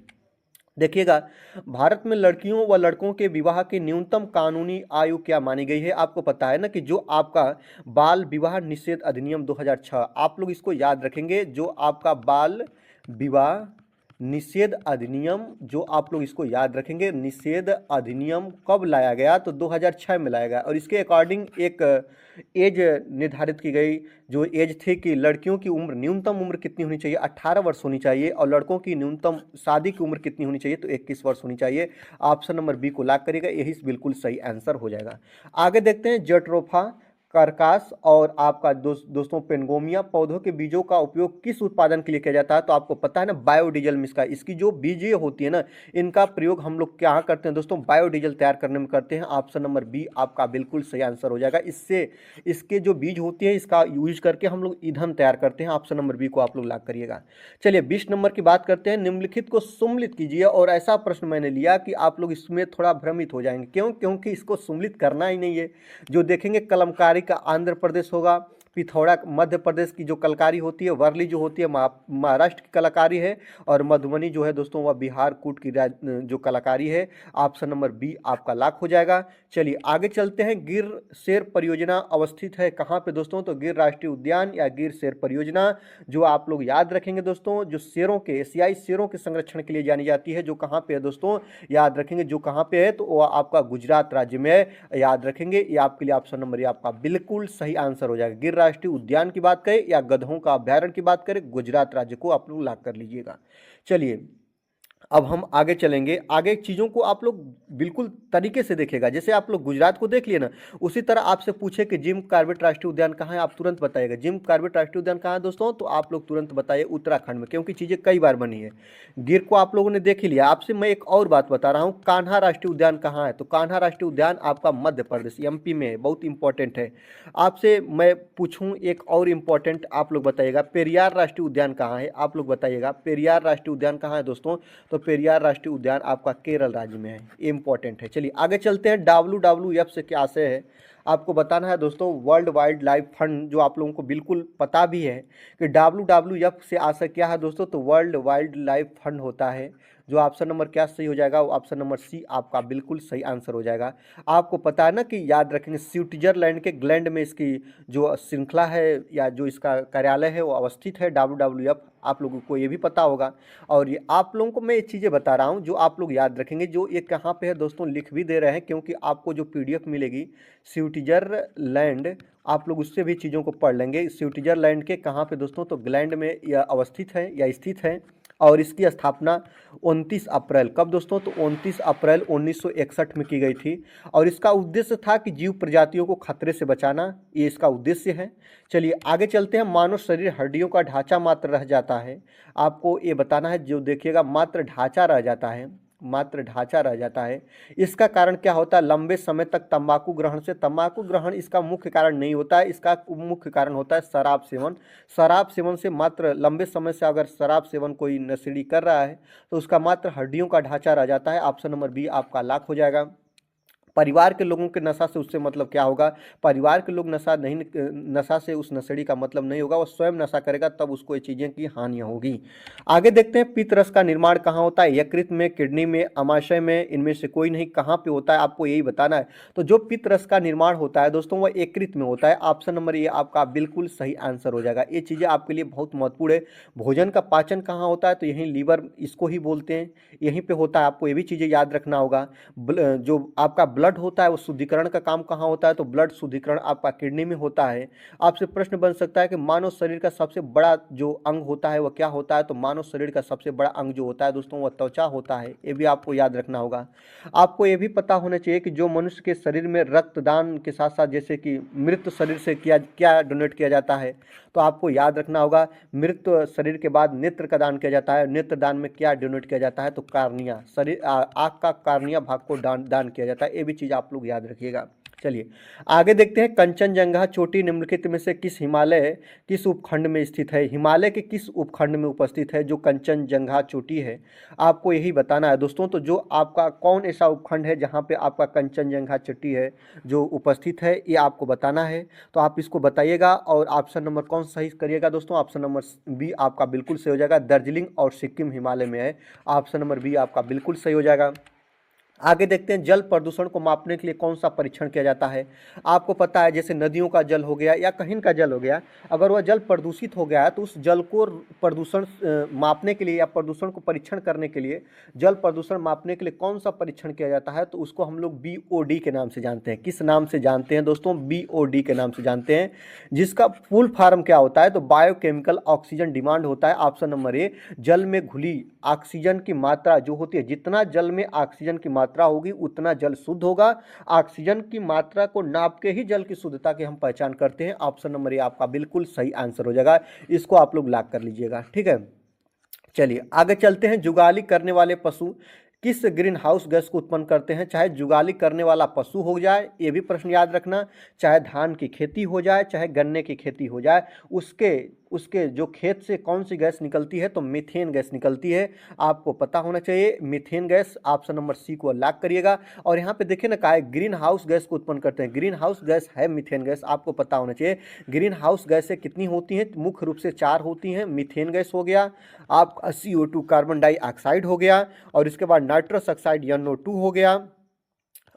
Speaker 1: देखिएगा, भारत में लड़कियों व लड़कों के विवाह की न्यूनतम कानूनी आयु क्या मानी गई है। आपको पता है ना कि जो आपका बाल विवाह निषेध अधिनियम 2006, आप लोग इसको याद रखेंगे। जो आपका बाल विवाह निषेध अधिनियम, जो आप लोग इसको याद रखेंगे, निषेध अधिनियम कब लाया गया, तो 2006 में लाया गया। और इसके अकॉर्डिंग एक एज निर्धारित की गई, जो एज थी कि लड़कियों की उम्र, न्यूनतम उम्र कितनी होनी चाहिए, 18 वर्ष होनी चाहिए, और लड़कों की न्यूनतम शादी की उम्र कितनी होनी चाहिए, तो 21 वर्ष होनी चाहिए। ऑप्शन नंबर बी को लॉक करिएगा, यही बिल्कुल सही आंसर हो जाएगा। आगे देखते हैं, जट्रोफा, करकास और आपका दोस्तों पेनगोमिया पौधों के बीजों का उपयोग किस उत्पादन के लिए किया जाता है। तो आपको पता है ना, बायोडीजल में इसकी जो बीजें होती है ना, इनका प्रयोग हम लोग क्या करते हैं दोस्तों, बायोडीजल तैयार करने में करते हैं। ऑप्शन नंबर बी आपका बिल्कुल सही आंसर हो जाएगा। इससे इसके जो बीज होती है, इसका यूज करके हम लोग ईंधन तैयार करते हैं। ऑप्शन नंबर बी को आप लोग लॉक करिएगा। चलिए 20 नंबर की बात करते हैं। निम्नलिखित को सुम्मिलित कीजिए, और ऐसा प्रश्न मैंने लिया कि आप लोग इसमें थोड़ा भ्रमित हो जाएंगे। क्यों, क्योंकि इसको सुम्मिलित करना ही नहीं है। जो देखेंगे, कलमकारी का आंध्र प्रदेश होगा, पिथौरा मध्य प्रदेश की जो कलाकारी होती है, वर्ली जो होती है महाराष्ट्र की कलाकारी है, और मधुबनी जो है दोस्तों वह बिहार कूट की जो कलाकारी है। ऑप्शन नंबर बी आपका लॉक हो जाएगा। चलिए आगे चलते हैं। गिर शेर परियोजना अवस्थित है कहाँ पे दोस्तों, तो गिर राष्ट्रीय उद्यान या गिर शेर परियोजना, जो आप लोग याद रखेंगे दोस्तों, जो शेरों के, एशियाई शेरों के संरक्षण के लिए जानी जाती है, जो कहाँ पे है दोस्तों, याद रखेंगे, जो कहाँ पे है, तो वह आपका गुजरात राज्य में है। याद रखेंगे, ये आपके लिए ऑप्शन नंबर ये आपका बिल्कुल सही आंसर हो जाएगा। गिर राष्ट्रीय उद्यान की बात करें या गधों का अभ्यारण्य की बात करें, गुजरात राज्य को आप लोग लॉक कर लीजिएगा। चलिए अब हम आगे चलेंगे। आगे चीज़ों को आप लोग बिल्कुल तरीके से देखेगा। जैसे आप लोग गुजरात को देख लिए ना, उसी तरह आपसे पूछे कि जिम कॉर्बेट राष्ट्रीय उद्यान कहाँ है, आप तुरंत बताइएगा जिम कॉर्बेट राष्ट्रीय उद्यान कहाँ है दोस्तों, तो आप लोग तुरंत बताइए उत्तराखंड में, क्योंकि चीज़ें कई बार बनी है। गिर को आप लोगों ने देख ही लिया। आपसे मैं एक और बात बता रहा हूँ, कान्हा राष्ट्रीय उद्यान कहाँ है, तो कान्हा राष्ट्रीय उद्यान आपका मध्य प्रदेश MP में है, बहुत इंपॉर्टेंट है। आपसे मैं पूछूं एक और इम्पॉर्टेंट, आप लोग बताइएगा पेरियार राष्ट्रीय उद्यान कहाँ है, आप लोग बताइएगा पेरियार राष्ट्रीय उद्यान कहाँ है दोस्तों, तो पेरियार राष्ट्रीय उद्यान आपका केरल राज्य में है, इंपॉर्टेंट है। चलिए आगे चलते हैं। WWF से क्या आशय है, आपको बताना है दोस्तों। वर्ल्ड वाइल्ड लाइफ फंड, जो आप लोगों को बिल्कुल पता भी है कि WWF से आशय क्या है दोस्तों, तो वर्ल्ड वाइल्ड लाइफ फंड होता है। जो ऑप्शन नंबर क्या सही हो जाएगा, ऑप्शन नंबर सी आपका बिल्कुल सही आंसर हो जाएगा। आपको पता है ना कि याद रखेंगे, स्विट्जरलैंड के ग्लैंड में इसकी जो श्रृंखला है या जो इसका कार्यालय है वो अवस्थित है, WWF, आप लोगों को ये भी पता होगा। और ये आप लोगों को मैं ये चीज़ें बता रहा हूँ जो आप लोग याद रखेंगे। जो ये कहाँ पे है दोस्तों, लिख भी दे रहे हैं, क्योंकि आपको जो PDF मिलेगी स्विट्जरलैंड, आप लोग उससे भी चीज़ों को पढ़ लेंगे। स्विट्जरलैंड के कहाँ पे दोस्तों, तो ग्लैंड में यह अवस्थित है या स्थित है। और इसकी स्थापना 29 अप्रैल, कब दोस्तों, तो 29 अप्रैल 1961 में की गई थी। और इसका उद्देश्य था कि जीव प्रजातियों को खतरे से बचाना, ये इसका उद्देश्य है। चलिए आगे चलते हैं। मानव शरीर हड्डियों का ढांचा मात्र रह जाता है, आपको ये बताना है। जो देखिएगा, मात्र ढांचा रह जाता है, मात्र ढांचा रह जाता है। इसका कारण क्या होता है, लंबे समय तक तंबाकू ग्रहण से। तंबाकू ग्रहण इसका मुख्य कारण नहीं होता है, इसका मुख्य कारण होता है शराब सेवन। शराब सेवन से मात्र लंबे समय से अगर शराब सेवन कोई नशेड़ी कर रहा है तो उसका मात्र हड्डियों का ढांचा रह जाता है। ऑप्शन नंबर बी आपका लॉक हो जाएगा। परिवार के लोगों के नशा से उससे मतलब क्या होगा, परिवार के लोग नशा से उस नशेड़ी का मतलब नहीं होगा, वो स्वयं नशा करेगा तब उसको ये चीज़ें की हानियाँ होगी। आगे देखते हैं पित्त रस का निर्माण कहाँ होता है, यकृत में, किडनी में, अमाशय में, इनमें से कोई नहीं, कहाँ पे होता है आपको यही बताना है। तो जो पित्त रस का निर्माण होता है दोस्तों वह यकृत में होता है। ऑप्शन नंबर ए आपका बिल्कुल सही आंसर हो जाएगा। ये चीज़ें आपके लिए बहुत महत्वपूर्ण है। भोजन का पाचन कहाँ होता है, तो यहीं लीवर इसको ही बोलते हैं, यहीं पे होता है, आपको ये भी चीज़ें याद रखना होगा। जो आपका ब्लड होता है वो शुद्धिकरण का काम कहाँ होता है, तो ब्लड शुद्धिकरण आपका किडनी में होता है। आपसे प्रश्न बन सकता है कि मानव शरीर का सबसे बड़ा जो अंग होता है वह क्या होता है, तो मानव शरीर का सबसे बड़ा अंग जो होता है दोस्तों वह त्वचा होता है। ये भी आपको याद रखना होगा। आपको ये भी पता होना चाहिए कि जो मनुष्य के शरीर में रक्तदान के साथ साथ जैसे कि मृत शरीर से क्या डोनेट किया जाता है, तो आपको याद रखना होगा मृत शरीर के बाद नेत्र का दान किया जाता है। नेत्र दान में क्या डोनेट किया जाता है, तो कार्निया, आँख का कार्निया भाग को दान किया जाता है। ये भी चीज़ आप लोग याद रखिएगा। चलिए आगे देखते हैं, कंचनजंगा चोटी निम्नलिखित में से किस उपखंड में स्थित है। हिमालय के किस उपखंड में उपस्थित है जो कंचनजंगा चोटी है, आपको यही बताना है दोस्तों। तो जो आपका कौन ऐसा उपखंड है जहाँ पे आपका कंचनजंगा चोटी है जो उपस्थित है, ये आपको बताना है। तो आप इसको बताइएगा और ऑप्शन नंबर कौन सही करिएगा दोस्तों, ऑप्शन नंबर बी आपका बिल्कुल सही हो जाएगा। दार्जिलिंग और सिक्किम हिमालय में है। ऑप्शन नंबर बी आपका बिल्कुल सही हो जाएगा। आगे देखते हैं, जल प्रदूषण को मापने के लिए कौन सा परीक्षण किया जाता है। आपको पता है जैसे नदियों का जल हो गया या कहीं का जल हो गया, अगर वह जल प्रदूषित हो गया है तो उस जल को प्रदूषण मापने के लिए या प्रदूषण को परीक्षण करने के लिए, जल प्रदूषण मापने के लिए कौन सा परीक्षण किया जाता है, तो उसको हम लोग BOD के नाम से जानते हैं। किस नाम से जानते हैं दोस्तों, BOD के नाम से जानते हैं, जिसका फुल फॉर्म क्या होता है, तो बायोकेमिकल ऑक्सीजन डिमांड होता है। ऑप्शन नंबर ए, जल में घुली ऑक्सीजन की मात्रा जो होती है, जितना जल में ऑक्सीजन की मात्रा होगी उतना जल शुद्ध होगा। ऑक्सीजन की मात्रा को नाप के ही जल की शुद्धता की हम पहचान करते हैं। ऑप्शन नंबर ए आपका बिल्कुल सही आंसर हो जाएगा। इसको आप लोग लॉक कर लीजिएगा, ठीक है। चलिए आगे चलते हैं, जुगाली करने वाले पशु किस ग्रीन हाउस गैस को उत्पन्न करते हैं। चाहे जुगाली करने वाला पशु हो जाए, ये भी प्रश्न याद रखना, चाहे धान की खेती हो जाए, चाहे गन्ने की खेती हो जाए, उसके उसके जो खेत से कौन सी गैस निकलती है, तो मीथेन गैस निकलती है। आपको पता होना चाहिए methane gas. Option number C को लॉक करिएगा। और यहाँ पे देखिए ना, कहा है ग्रीन हाउस गैस को उत्पन्न करते हैं, ग्रीन हाउस गैस है मीथेन गैस। आपको पता होना चाहिए ग्रीन हाउस गैसें कितनी होती हैं, मुख्य रूप से 4 होती हैं। मीथेन गैस हो गया, आपका CO2 कार्बन डाइऑक्साइड हो गया, और इसके बाद नाइट्रस ऑक्साइड NO2 हो गया,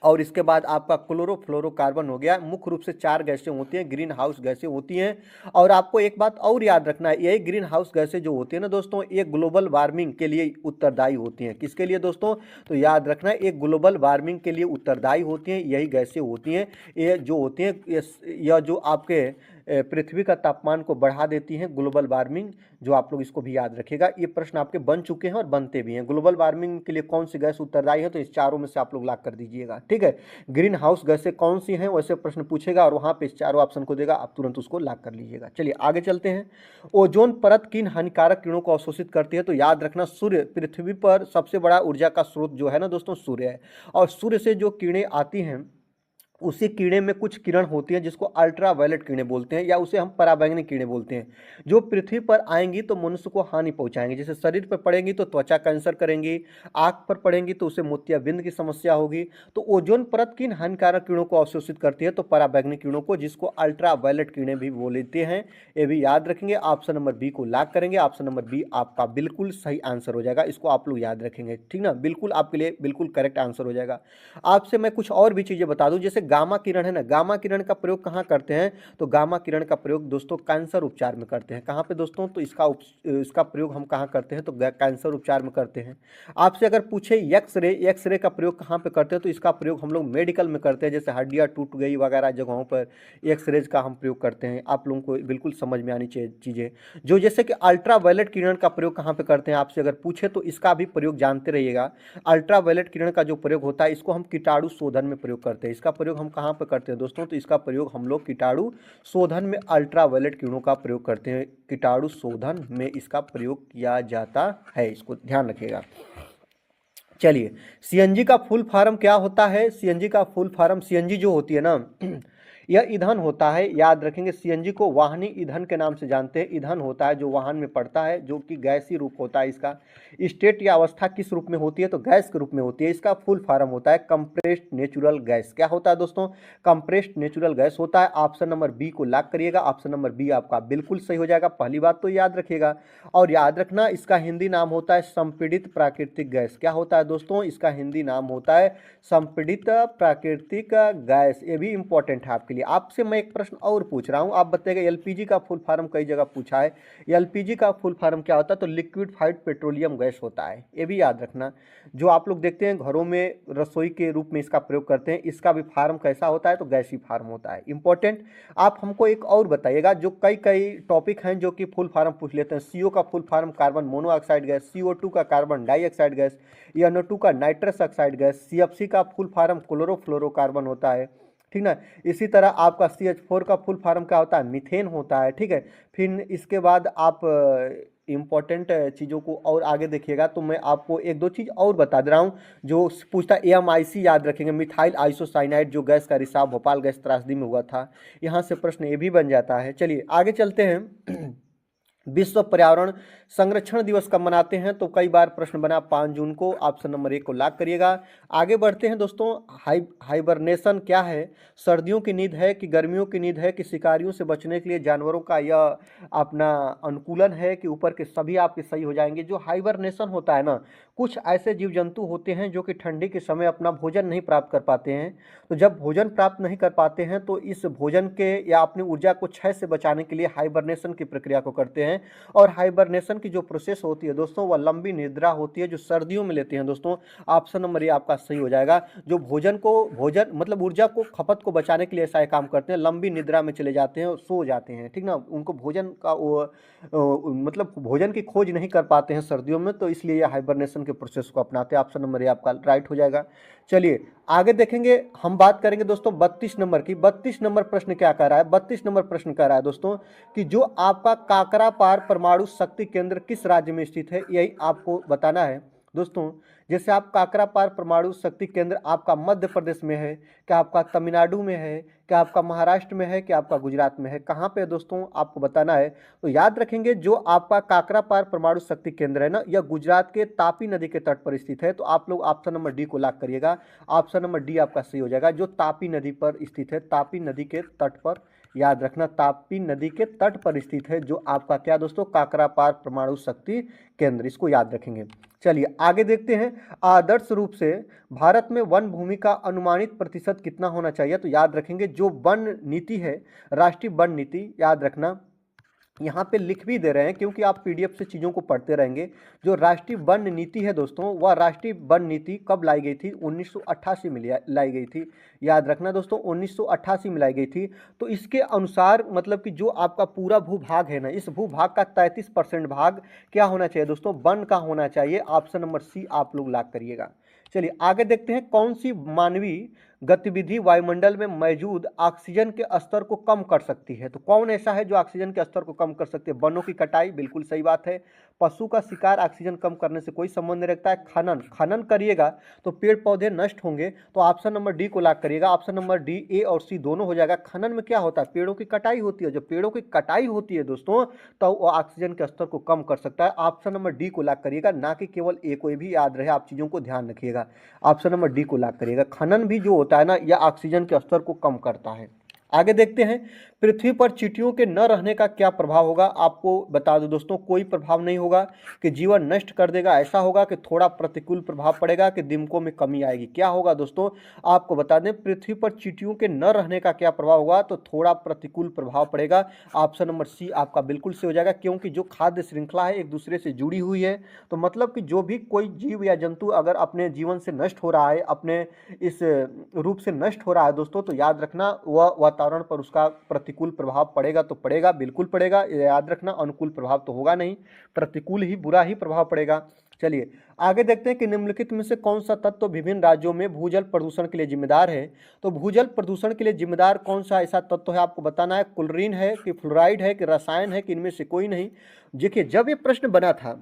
Speaker 1: और इसके बाद आपका क्लोरोफ्लोरोकार्बन हो गया। मुख्य रूप से 4 गैसें होती हैं, ग्रीन हाउस गैसें होती हैं। और आपको एक बात और याद रखना है, यही ग्रीन हाउस गैसें जो होती हैं ना दोस्तों, ये ग्लोबल वार्मिंग के लिए उत्तरदायी होती हैं। किसके लिए दोस्तों, तो याद रखना है, ये ग्लोबल वार्मिंग के लिए उत्तरदायी होती हैं, यही गैसें होती हैं। ये जो होती हैं, यह जो आपके पृथ्वी का तापमान को बढ़ा देती हैं, ग्लोबल वार्मिंग, जो आप लोग इसको भी याद रखिएगा। ये प्रश्न आपके बन चुके हैं और बनते भी हैं। ग्लोबल वार्मिंग के लिए कौन सी गैस उत्तरदायी है, तो इस चारों में से आप लोग लॉक कर दीजिएगा, ठीक है। ग्रीन हाउस गैसें कौन सी हैं, वैसे प्रश्न पूछेगा और वहाँ पे इस चारों ऑप्शन को देगा, आप तुरंत उसको लॉक कर लीजिएगा। चलिए आगे चलते हैं, ओजोन परत किन हानिकारक किरणों को अवशोषित करती है, तो याद रखना सूर्य, पृथ्वी पर सबसे बड़ा ऊर्जा का स्रोत जो है ना दोस्तों, सूर्य है। और सूर्य से जो किरणें आती हैं, उसी किरणें में कुछ किरण होती हैं जिसको अल्ट्रा वायलेट किरणें बोलते हैं, या उसे हम पराबैंगनी किरणें बोलते हैं, जो पृथ्वी पर आएंगी तो मनुष्य को हानि पहुंचाएंगी। जैसे शरीर पर पड़ेंगी तो त्वचा कैंसर करेंगी, आंख पर पड़ेंगी तो उसे मोतियाबिंद की समस्या होगी। तो ओजोन परत किन हानिकारक किरणों को अवशोषित करती है, तो पराबैंगनी किरणों को, जिसको अल्ट्रा वायलेट किरणें भी बोलते हैं। ये भी याद रखेंगे। ऑप्शन नंबर बी को लॉक करेंगे। ऑप्शन नंबर बी आपका बिल्कुल सही आंसर हो जाएगा। इसको आप लोग याद रखेंगे, ठीक ना, बिल्कुल आपके लिए बिल्कुल करेक्ट आंसर हो जाएगा। आपसे मैं कुछ और भी चीजें बता दूं, जैसे गामा किरण है ना, गामा किरण का प्रयोग कहाँ करते हैं, तो गामा किरण का प्रयोग दोस्तों कैंसर उपचार में करते हैं। कहाँ पे दोस्तों, तो इसका प्रयोग हम कहाँ करते हैं, तो कैंसर उपचार में करते हैं। आपसे अगर पूछे एक्सरे का प्रयोग कहाँ पे करते हैं, तो इसका प्रयोग हम लोग मेडिकल में करते हैं, जैसे हड्डियाँ टूट गई वगैरह जगहों पर एक्सरेज का हम प्रयोग करते हैं। आप लोगों को बिल्कुल समझ में आनी चाहिए चीज़ें। जो जैसे कि अल्ट्रा वायलेट किरण का प्रयोग कहाँ पे करते हैं, आपसे अगर पूछे तो इसका भी प्रयोग जानते रहिएगा। अल्ट्रा वायलेट किरण का जो प्रयोग होता है, इसको हम कीटाणु शोधन में प्रयोग करते हैं। इसका प्रयोग हम कहाँ पे करते हैं दोस्तों, तो इसका प्रयोग हम लोग कीटाणु शोधन में अल्ट्रा वायलेट किरणों का प्रयोग करते हैं। कीटाणु शोधन में इसका प्रयोग किया जाता है, इसको ध्यान रखिएगा। चलिए, CNG का फुल फॉर्म क्या होता है, CNG का फुल फॉर्म, CNG जो होती है ना, यह ईंधन होता है, याद रखेंगे। सीएनजी को वाहनी ईंधन के नाम से जानते हैं। ईंधन होता है जो वाहन में पड़ता है, जो कि गैसीय रूप होता है इसका। स्टेट या अवस्था किस रूप में होती है, तो गैस के रूप में होती है। इसका फुल फॉर्म होता है कंप्रेस्ड नेचुरल गैस। क्या होता है दोस्तों, कंप्रेस्ड नेचुरल गैस होता है। ऑप्शन नंबर बी को लॉक करिएगा। ऑप्शन नंबर बी आपका बिल्कुल सही हो जाएगा, पहली बात तो याद रखिएगा। और याद रखना, इसका हिंदी नाम होता है संपीड़ित प्राकृतिक गैस। क्या होता है दोस्तों, इसका हिंदी नाम होता है संपीड़ित प्राकृतिक गैस। ये भी इंपॉर्टेंट है आपके लिए। आपसे मैं एक प्रश्न और पूछ रहा हूँ, आप बताइएगा। एलपीजी का फुल फॉर्म कई जगह पूछा है। एलपीजी का फुल फॉर्म क्या होता है, तो लिक्विफाइड पेट्रोलियम गैस होता है। ये भी याद रखना। जो आप लोग देखते हैं घरों में रसोई के रूप में इसका प्रयोग करते हैं, इसका भी फार्म कैसा होता है, तो गैसी फार्म होता है। इंपॉर्टेंट। आप हमको एक और बताइएगा, जो कई कई टॉपिक हैं जो कि फुल फार्म पूछ लेते हैं। सीओ का full farm carbon monoxide gas, CO2 का कार्बन डाइऑक्साइड गैस, NO2 का नाइट्रस ऑक्साइड गैस, CFC का फुल फार्म क्लोरोफ्लोरोकार्बन होता है, ठीक ना। इसी तरह आपका CH4 का फुल फार्म क्या होता है, मीथेन होता है, ठीक है। फिर इसके बाद आप इम्पॉर्टेंट चीज़ों को और आगे देखिएगा, तो मैं आपको एक दो चीज़ और बता दे रहा हूँ जो पूछता है। AMIC याद रखेंगे, मिथाइल आइसोसाइनाइड, जो गैस का रिसाव भोपाल गैस त्रासदी में हुआ था। यहाँ से प्रश्न ये भी बन जाता है। चलिए आगे चलते हैं। विश्व पर्यावरण संरक्षण दिवस कब मनाते हैं, तो कई बार प्रश्न बना 5 जून को। ऑप्शन नंबर 1 को लॉक करिएगा। आगे बढ़ते हैं दोस्तों। हाइबरनेशन क्या है, सर्दियों की नींद है कि गर्मियों की नींद है कि शिकारियों से बचने के लिए जानवरों का यह अपना अनुकूलन है कि ऊपर के सभी आपके सही हो जाएंगे। जो हाइबरनेशन होता है ना, कुछ ऐसे जीव जंतु होते हैं जो कि ठंडी के समय अपना भोजन नहीं प्राप्त कर पाते हैं। तो जब भोजन प्राप्त नहीं कर पाते हैं तो इस भोजन के या अपनी ऊर्जा को क्षय से बचाने के लिए हाइबरनेशन की प्रक्रिया को करते हैं। और हाइबरनेशन की जो प्रोसेस होती है दोस्तों, वह लंबी निद्रा होती है, जो सर्दियों में लेते हैं दोस्तों। ऑप्शन नंबर ये आपका सही हो जाएगा। जो भोजन मतलब ऊर्जा को खपत को बचाने के लिए ऐसा काम करते हैं, लंबी निद्रा में चले जाते हैं और सो जाते हैं, ठीक ना। उनको भोजन का मतलब भोजन की खोज नहीं कर पाते हैं सर्दियों में, तो इसलिए ये हाइबरनेशन के प्रोसेस को अपनाते हैं। ऑप्शन नंबर ये आपका राइट हो जाएगा। चलिए आगे देखेंगे, हम बात करेंगे दोस्तों 32 नंबर की। 32 नंबर प्रश्न क्या कह रहा है, 32 नंबर प्रश्न कह रहा है दोस्तों कि जो आपका काकरापार परमाणु शक्ति केंद्र किस राज्य में स्थित है, यही आपको बताना है दोस्तों। जैसे आप काकरापार परमाणु शक्ति केंद्र आपका मध्य प्रदेश में है, क्या आपका तमिलनाडु में है, क्या आपका महाराष्ट्र में है, क्या आपका गुजरात में है, कहाँ पे है दोस्तों, आपको बताना है। तो याद रखेंगे, जो आपका काकरापार परमाणु शक्ति केंद्र है ना, यह गुजरात के तापी नदी के तट पर स्थित है। तो आप लोग ऑप्शन नंबर डी को लॉक करिएगा। ऑप्शन नंबर डी आपका सही हो जाएगा, जो तापी नदी पर स्थित है, तापी नदी के तट पर। याद रखना, तापी नदी के तट पर स्थित है जो आपका क्या दोस्तों, काकरापार परमाणु शक्ति केंद्र, इसको याद रखेंगे। चलिए आगे देखते हैं। आदर्श रूप से भारत में वन भूमि का अनुमानित प्रतिशत कितना होना चाहिए, तो याद रखेंगे जो वन नीति है, राष्ट्रीय वन नीति, याद रखना यहाँ पे लिख भी दे रहे हैं क्योंकि आप पीडीएफ से चीज़ों को पढ़ते रहेंगे। जो राष्ट्रीय वन नीति है दोस्तों, वह राष्ट्रीय वन नीति कब लाई गई थी, 1988 में लाई गई थी। याद रखना दोस्तों, 1988 में लाई गई थी। तो इसके अनुसार मतलब कि जो आपका पूरा भूभाग है ना, इस भूभाग का 33% भाग क्या होना चाहिए दोस्तों, वन का होना चाहिए। ऑप्शन नंबर सी आप लोग लॉक करिएगा। चलिए आगे देखते हैं, कौन सी मानवीय गतिविधि वायुमंडल में मौजूद ऑक्सीजन के स्तर को कम कर सकती है। तो कौन ऐसा है जो ऑक्सीजन के स्तर को कम कर सकती है, वनों की कटाई, बिल्कुल सही बात है। पशु का शिकार ऑक्सीजन कम करने से कोई संबंध नहीं रखता है। खनन करिएगा तो पेड़ पौधे नष्ट होंगे, तो ऑप्शन नंबर डी को लॉक करिएगा। ऑप्शन नंबर डी, ए और सी दोनों हो जाएगा। खनन में क्या होता है, पेड़ों की कटाई होती है। जब पेड़ों की कटाई होती है दोस्तों, तो वो ऑक्सीजन के स्तर को कम कर सकता है। ऑप्शन नंबर डी को लॉक करिएगा, ना कि केवल ए को भी याद रहे, आप चीज़ों को ध्यान रखिएगा। ऑप्शन नंबर डी को लॉक करिएगा। खनन भी जो होता है ना, यह ऑक्सीजन के स्तर को कम करता है। आगे देखते हैं, पृथ्वी पर चींटियों के न रहने का क्या प्रभाव होगा। आपको बता दो दोस्तों, कोई प्रभाव नहीं होगा कि जीवन नष्ट कर देगा, ऐसा होगा कि थोड़ा प्रतिकूल प्रभाव पड़ेगा कि दिमकों में कमी आएगी। क्या होगा दोस्तों, आपको बता दें, पृथ्वी पर चींटियों के न रहने का क्या प्रभाव होगा, तो थोड़ा प्रतिकूल प्रभाव पड़ेगा। ऑप्शन नंबर सी आपका बिल्कुल से हो जाएगा, क्योंकि जो खाद्य श्रृंखला है एक दूसरे से जुड़ी हुई है। तो मतलब कि जो भी कोई जीव या जंतु अगर अपने जीवन से नष्ट हो रहा है, अपने इस रूप से नष्ट हो रहा है दोस्तों, तो याद रखना वह वातावरण पर उसका प्रतिकूल प्रभाव पड़ेगा, तो पड़ेगा, बिल्कुल पड़ेगा। याद रखना, अनुकूल प्रभाव तो होगा नहीं, प्रतिकूल ही, बुरा ही प्रभाव पड़ेगा। चलिए आगे देखते हैं कि निम्नलिखित में से कौन सा तत्व विभिन्न राज्यों में भूजल प्रदूषण के लिए जिम्मेदार है। तो भूजल प्रदूषण के लिए जिम्मेदार कौन सा ऐसा तत्व है, आपको बताना है। क्लोरीन है कि फ्लोराइड है कि रसायन है कि इनमें से कोई नहीं। देखिए जब ये प्रश्न बना था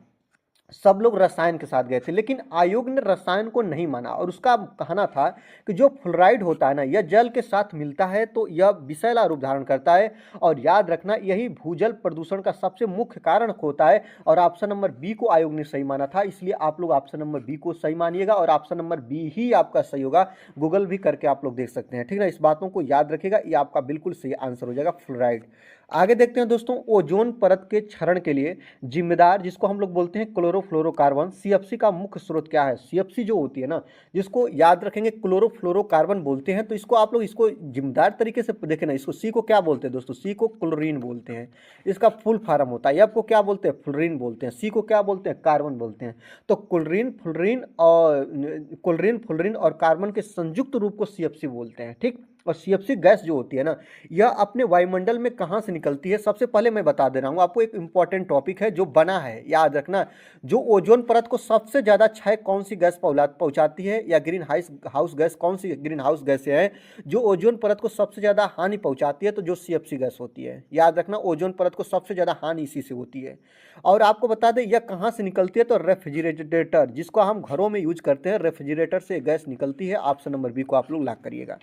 Speaker 1: सब लोग रसायन के साथ गए थे, लेकिन आयोग ने रसायन को नहीं माना और उसका कहना था कि जो फ्लोराइड होता है ना, यह जल के साथ मिलता है तो यह विषैला रूप धारण करता है, और याद रखना यही भूजल प्रदूषण का सबसे मुख्य कारण होता है। और ऑप्शन नंबर बी को आयोग ने सही माना था, इसलिए आप लोग ऑप्शन नंबर बी को सही मानिएगा और ऑप्शन नंबर बी ही आपका सही होगा। गूगल भी करके आप लोग देख सकते हैं, ठीक है ना। इस बातों को याद रखिएगा, ये आपका बिल्कुल सही आंसर हो जाएगा, फ्लोराइड। आगे देखते हैं दोस्तों, ओजोन परत के क्षरण के लिए जिम्मेदार, जिसको हम लोग बोलते हैं क्लोरोफ्लोरोकार्बन, सीएफसी का मुख्य स्रोत क्या है? सीएफसी जो होती है ना, जिसको याद रखेंगे क्लोरोफ्लोरोकार्बन बोलते हैं, तो इसको आप लोग इसको जिम्मेदार तरीके से देखें ना, इसको सी को क्या बोलते हैं दोस्तों? सी को क्लोरीन बोलते हैं। इसका फुल फॉर्म होता है, आपको क्या बोलते हैं? फ्लोरीन बोलते हैं। सी को क्या बोलते हैं? कार्बन बोलते हैं। तो क्लोरीन फ्लोरीन और कार्बन के संयुक्त रूप को सीएफसी बोलते हैं, ठीक। और सीएफसी गैस जो होती है ना, यह अपने वायुमंडल में कहाँ से निकलती है? सबसे पहले मैं बता दे रहा हूँ आपको, एक इंपॉर्टेंट टॉपिक है जो बना है, याद रखना। जो ओजोन परत को सबसे ज्यादा क्षय कौन सी गैस पहुंचाती है, या ग्रीन हाउस गैस, कौन सी ग्रीन हाउस गैस है जो ओजोन परत को सबसे ज्यादा हानि पहुंचाती है? तो जो सीएफसी गैस होती है, याद रखना, ओजोन परत को सबसे ज्यादा हानि इसी से होती है। और आपको बता दें यह कहाँ से निकलती है, तो रेफ्रिजरेटर, जिसको हम घरों में यूज करते हैं, रेफ्रिजरेटर से गैस निकलती है। ऑप्शन नंबर बी को आप लोग लॉक करिएगा।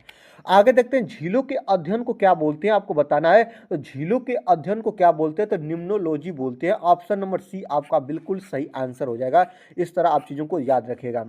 Speaker 1: आगे देखते हैं, झीलों के अध्ययन को क्या बोलते हैं, आपको बताना है। तो झीलों के अध्ययन को क्या बोलते हैं? तो निम्नोलॉजी बोलते हैं। ऑप्शन नंबर सी आपका बिल्कुल सही आंसर हो जाएगा। इस तरह आप चीजों को याद रखिएगा।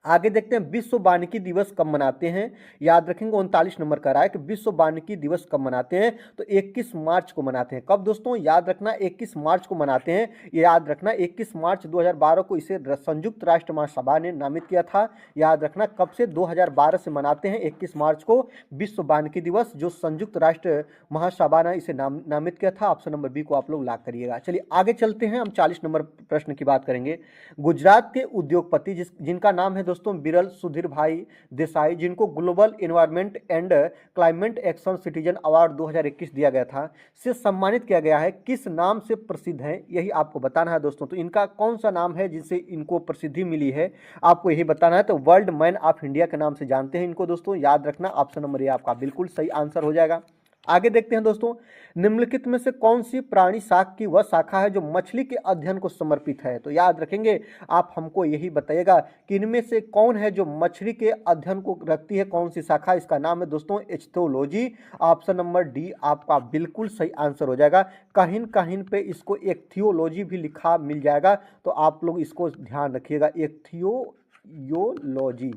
Speaker 1: आगे देखते हैं, विश्व वानिकी दिवस कब मनाते हैं? याद रखेंगे 39 नंबर का रहा है कि विश्व वानिकी दिवस कब मनाते हैं? तो 21 मार्च को मनाते हैं। कब दोस्तों? याद रखना 21 मार्च को मनाते हैं। ये याद रखना 21 मार्च 2012 को इसे संयुक्त राष्ट्र महासभा ने नामित किया था। याद रखना कब से? 2012 से मनाते हैं 21 मार्च को विश्व वानिकी दिवस, जो संयुक्त राष्ट्र महासभा ने इसे नामित किया था। ऑप्शन नंबर बी को आप लोग लॉक करिएगा। चलिए आगे चलते हैं, हम 40 नंबर प्रश्न की बात करेंगे। गुजरात के उद्योगपति जिनका नाम है दोस्तों बिरल सुधीर भाई देसाई, जिनको global environment and climate action citizen award 2021 दिया गया था, से सम्मानित किया गया है, किस नाम से प्रसिद्ध है? यही आपको बताना है दोस्तों। तो इनका कौन सा नाम है जिससे इनको प्रसिद्धि मिली है, आपको यही बताना है। तो वर्ल्ड मैन ऑफ इंडिया के नाम से जानते हैं इनको दोस्तों, याद रखना। ऑप्शन नंबर ए आपका बिल्कुल सही आंसर हो जाएगा। आगे देखते हैं दोस्तों, निम्नलिखित में से कौन सी प्राणी शाख की वह शाखा है जो मछली के अध्ययन को समर्पित है? तो याद रखेंगे, आप हमको यही बताइएगा कि इनमें से कौन है जो मछली के अध्ययन को रखती है, कौन सी शाखा? इसका नाम है दोस्तों एस्थोलॉजी। ऑप्शन नंबर डी आपका बिल्कुल सही आंसर हो जाएगा। कहीं कहीं पे इसको एक थियोलॉजी भी लिखा मिल जाएगा, तो आप लोग इसको ध्यान रखिएगा, एक थियोलॉजी,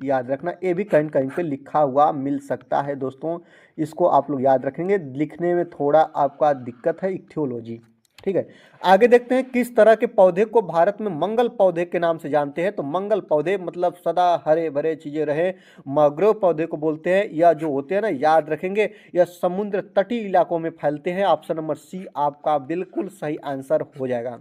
Speaker 1: याद रखना। ये भी कहीं कहीं पे लिखा हुआ मिल सकता है दोस्तों, इसको आप लोग याद रखेंगे, लिखने में थोड़ा आपका दिक्कत है, इक्थियोलॉजी, ठीक है। आगे देखते हैं, किस तरह के पौधे को भारत में मंगल पौधे के नाम से जानते हैं? तो मंगल पौधे मतलब सदा हरे भरे चीजें रहे, मैंग्रोव पौधे को बोलते हैं। या जो होते हैं ना, याद रखेंगे, यह समुद्र तटीय इलाकों में फैलते हैं। ऑप्शन नंबर सी आपका बिल्कुल सही आंसर हो जाएगा।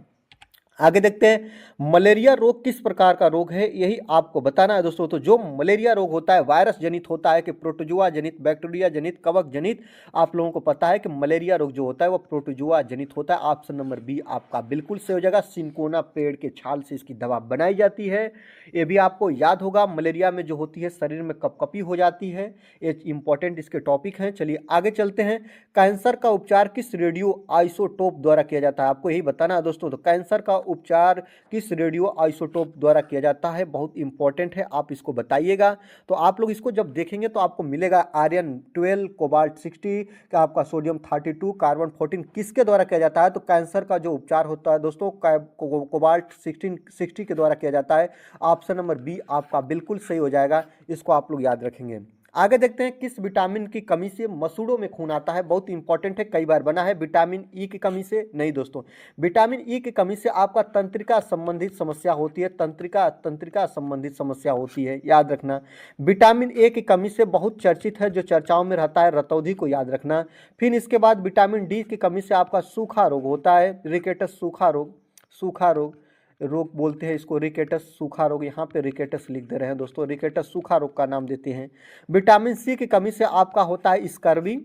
Speaker 1: आगे देखते हैं, मलेरिया रोग किस प्रकार का रोग है, यही आपको बताना है दोस्तों। तो जो मलेरिया रोग होता है वायरस जनित होता है कि प्रोटोजुआ जनित, बैक्टीरिया जनित, कवक जनित? आप लोगों को पता है कि मलेरिया रोग जो होता है वो प्रोटोजुआ जनित होता है। ऑप्शन नंबर बी आपका बिल्कुल सही हो जाएगा। सिंकोना पेड़ के छाल से इसकी दवा बनाई जाती है, ये भी आपको याद होगा। मलेरिया में जो होती है शरीर में कपकपी हो जाती है, ये इंपॉर्टेंट इसके टॉपिक हैं। चलिए आगे चलते हैं, कैंसर का उपचार किस रेडियो आइसोटोप द्वारा किया जाता है? आपको यही बताना है दोस्तों। तो कैंसर का उपचार किस रेडियो आइसोटोप द्वारा किया जाता है, बहुत इंपॉर्टेंट है, आप इसको बताइएगा। तो आप लोग इसको जब देखेंगे तो आपको मिलेगा आयरन 12, कोबाल्ट 60 का, आपका सोडियम 32, कार्बन 14, किसके द्वारा किया जाता है? तो कैंसर का जो उपचार होता है दोस्तों कोबाल्ट 60 के द्वारा किया जाता है। ऑप्शन नंबर बी आपका बिल्कुल सही हो जाएगा, इसको आप लोग याद रखेंगे। आगे देखते हैं, किस विटामिन की कमी से मसूड़ों में खून आता है? बहुत इंपॉर्टेंट है, कई बार बना है। विटामिन ई की कमी से? नहीं दोस्तों, विटामिन ई की कमी से आपका तंत्रिका संबंधित समस्या होती है, तंत्रिका संबंधित समस्या होती है, याद रखना। विटामिन ए की कमी से बहुत चर्चित है, जो चर्चाओं में रहता है, रतौंधी को याद रखना। फिर इसके बाद विटामिन डी की कमी से आपका सूखा रोग होता है, रिकेटस सूखा रोग बोलते हैं इसको, रिकेटस सूखा रोग, यहाँ पे रिकेटस लिख दे रहे हैं दोस्तों, रिकेटस सूखा रोग का नाम देते हैं। विटामिन सी की कमी से आपका होता है स्कर्वी,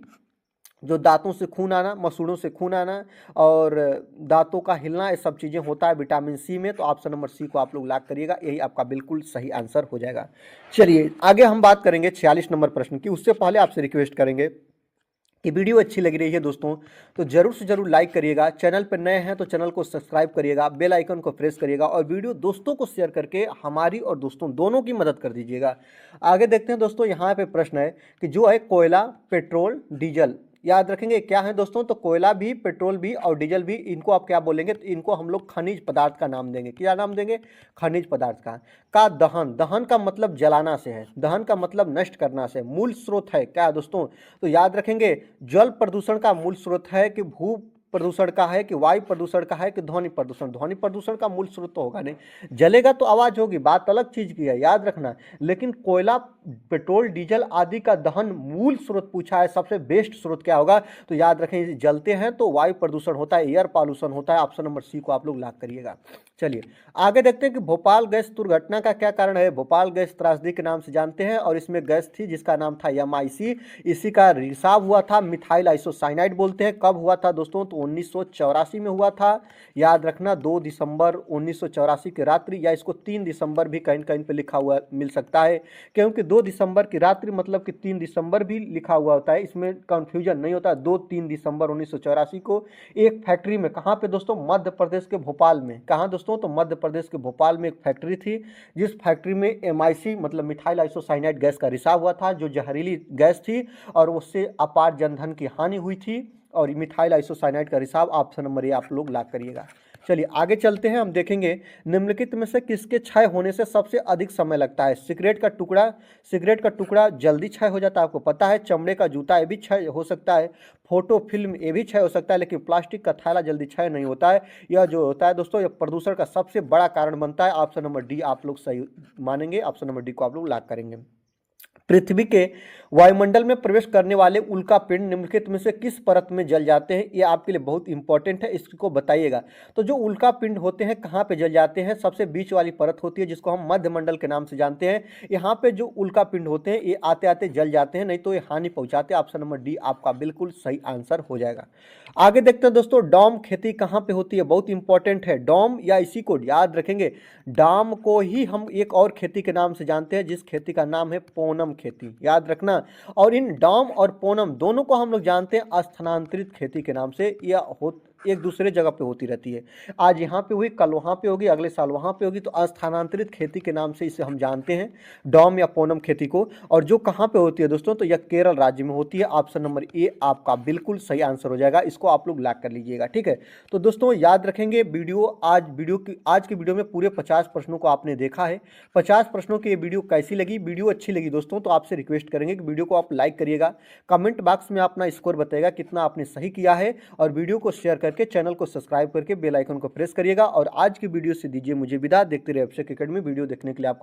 Speaker 1: जो दांतों से खून आना, मसूड़ों से खून आना और दांतों का हिलना, ये सब चीज़ें होता है विटामिन सी में। तो ऑप्शन नंबर सी को आप लोग लॉक करिएगा, यही आपका बिल्कुल सही आंसर हो जाएगा। चलिए आगे हम बात करेंगे 46 नंबर प्रश्न की। उससे पहले आपसे रिक्वेस्ट करेंगे कि वीडियो अच्छी लग रही है दोस्तों तो जरूर से जरूर लाइक करिएगा। चैनल पर नए हैं तो चैनल को सब्सक्राइब करिएगा, बेल आइकन को प्रेस करिएगा और वीडियो दोस्तों को शेयर करके हमारी और दोस्तों दोनों की मदद कर दीजिएगा। आगे देखते हैं दोस्तों, यहाँ पे प्रश्न है कि जो है कोयला, पेट्रोल, डीजल, याद रखेंगे क्या है दोस्तों, तो कोयला भी, पेट्रोल भी और डीजल भी, इनको आप क्या बोलेंगे, तो इनको हम लोग खनिज पदार्थ का नाम देंगे। क्या नाम देंगे? खनिज पदार्थ का दहन, दहन का मतलब जलाना से है, दहन का मतलब नष्ट करना से। मूल स्रोत है क्या दोस्तों, तो याद रखेंगे जल प्रदूषण का मूल स्रोत है कि भू प्रदूषण का है कि वायु प्रदूषण का है कि ध्वनि प्रदूषण। ध्वनि प्रदूषण का मूल स्रोत तो होगा नहीं, जलेगा तो आवाज होगी, बात अलग चीज की है, याद रखना। लेकिन कोयला, पेट्रोल, डीजल आदि का दहन मूल स्रोत पूछा है, सबसे बेस्ट स्रोत क्या होगा, तो याद रखें जलते हैं तो वायु प्रदूषण होता है, एयर पॉल्यूशन होता है। ऑप्शन नंबर सी को आप लोग लॉक करिएगा। चलिए आगे देखते हैं कि भोपाल गैस दुर्घटना का क्या कारण है। भोपाल गैस त्रासदी के नाम से जानते हैं और इसमें गैस थी जिसका नाम था MIC। इसी का रिसाव हुआ था मिथाइल आइसोसाइनाइड बोलते हैं। कब हुआ था दोस्तों, तो 1984 में हुआ था। याद रखना 2 दिसंबर 1984 की रात्रि, या इसको 3 दिसंबर भी कहीं कहीं पे लिखा हुआ मिल सकता है, क्योंकि 2 दिसंबर की रात्रि मतलब कि 3 दिसंबर भी लिखा हुआ होता है, इसमें कंफ्यूजन नहीं होता। 2-3 दिसंबर 1984 को एक फैक्ट्री में, कहाँ पे दोस्तों, मध्य प्रदेश के भोपाल में। कहाँ दोस्तों, तो मध्य प्रदेश के भोपाल में एक फैक्ट्री थी, जिस फैक्ट्री में MIC मतलब मिथाइल आइसोसाइनाइड गैस का रिसाव हुआ था, जो जहरीली गैस थी और उससे अपार जनधन की हानि हुई थी। और मिथाइल आइसोसाइनाइड का रिसाव, ऑप्शन नंबर ए आप लोग लॉक करिएगा। चलिए आगे चलते हैं, हम देखेंगे निम्नलिखित में से किसके क्षय होने से सबसे अधिक समय लगता है। सिगरेट का टुकड़ा जल्दी क्षय हो जाता है, आपको पता है। चमड़े का जूता, ये भी क्षय हो सकता है। फोटो फिल्म, ये भी क्षय हो सकता है, लेकिन प्लास्टिक का थैला जल्दी क्षय नहीं होता है। यह जो होता है दोस्तों, यह प्रदूषण का सबसे बड़ा कारण बनता है। ऑप्शन नंबर डी आप लोग सही मानेंगे, ऑप्शन नंबर डी को आप लोग लॉक करेंगे। पृथ्वी के वायुमंडल में प्रवेश करने वाले उल्कापिंड निम्नलिखित में से किस परत में जल जाते हैं, ये आपके लिए बहुत इंपॉर्टेंट है, इसको बताइएगा। तो जो उल्कापिंड होते हैं कहाँ पे जल जाते हैं, सबसे बीच वाली परत होती है जिसको हम मध्यमंडल के नाम से जानते हैं। यहाँ पे जो उल्कापिंड होते हैं ये आते आते जल जाते हैं, नहीं तो ये हानि पहुंचाते हैं। ऑप्शन नंबर डी आपका बिल्कुल सही आंसर हो जाएगा। आगे देखते हैं दोस्तों, डॉम खेती कहाँ पे होती है, बहुत इंपॉर्टेंट है। डॉम या इसी को याद रखेंगे, डाम को ही हम एक और खेती के नाम से जानते हैं, जिस खेती का नाम है पोनम खेती, याद रखना। और इन डाम और पोनम दोनों को हम लोग जानते हैं स्थानांतरित खेती के नाम से, या एक दूसरे जगह पे होती रहती है। आज यहाँ पे हुई, कल वहाँ पे होगी, अगले साल वहाँ पे होगी, तो स्थानांतरित खेती के नाम से इसे हम जानते हैं, डॉम या पोनम खेती को। और जो कहाँ पे होती है दोस्तों, तो यह केरल राज्य में होती है। ऑप्शन नंबर ए आपका बिल्कुल सही आंसर हो जाएगा, इसको आप लोग लॉक कर लीजिएगा, ठीक है। तो दोस्तों याद रखेंगे, आज की वीडियो में पूरे 50 प्रश्नों को आपने देखा है। 50 प्रश्नों की ये वीडियो कैसी लगी, वीडियो अच्छी लगी दोस्तों तो आपसे रिक्वेस्ट करेंगे कि वीडियो को आप लाइक करिएगा, कमेंट बॉक्स में अपना स्कोर बताइएगा कितना आपने सही किया है, और वीडियो को शेयर करके चैनल को सब्सक्राइब करके बेल आइकन को प्रेस करिएगा। और आज की वीडियो से दीजिए मुझे विदा। देखते रहिए अभिषेक एकेडमी। वीडियो देखने के लिए आपका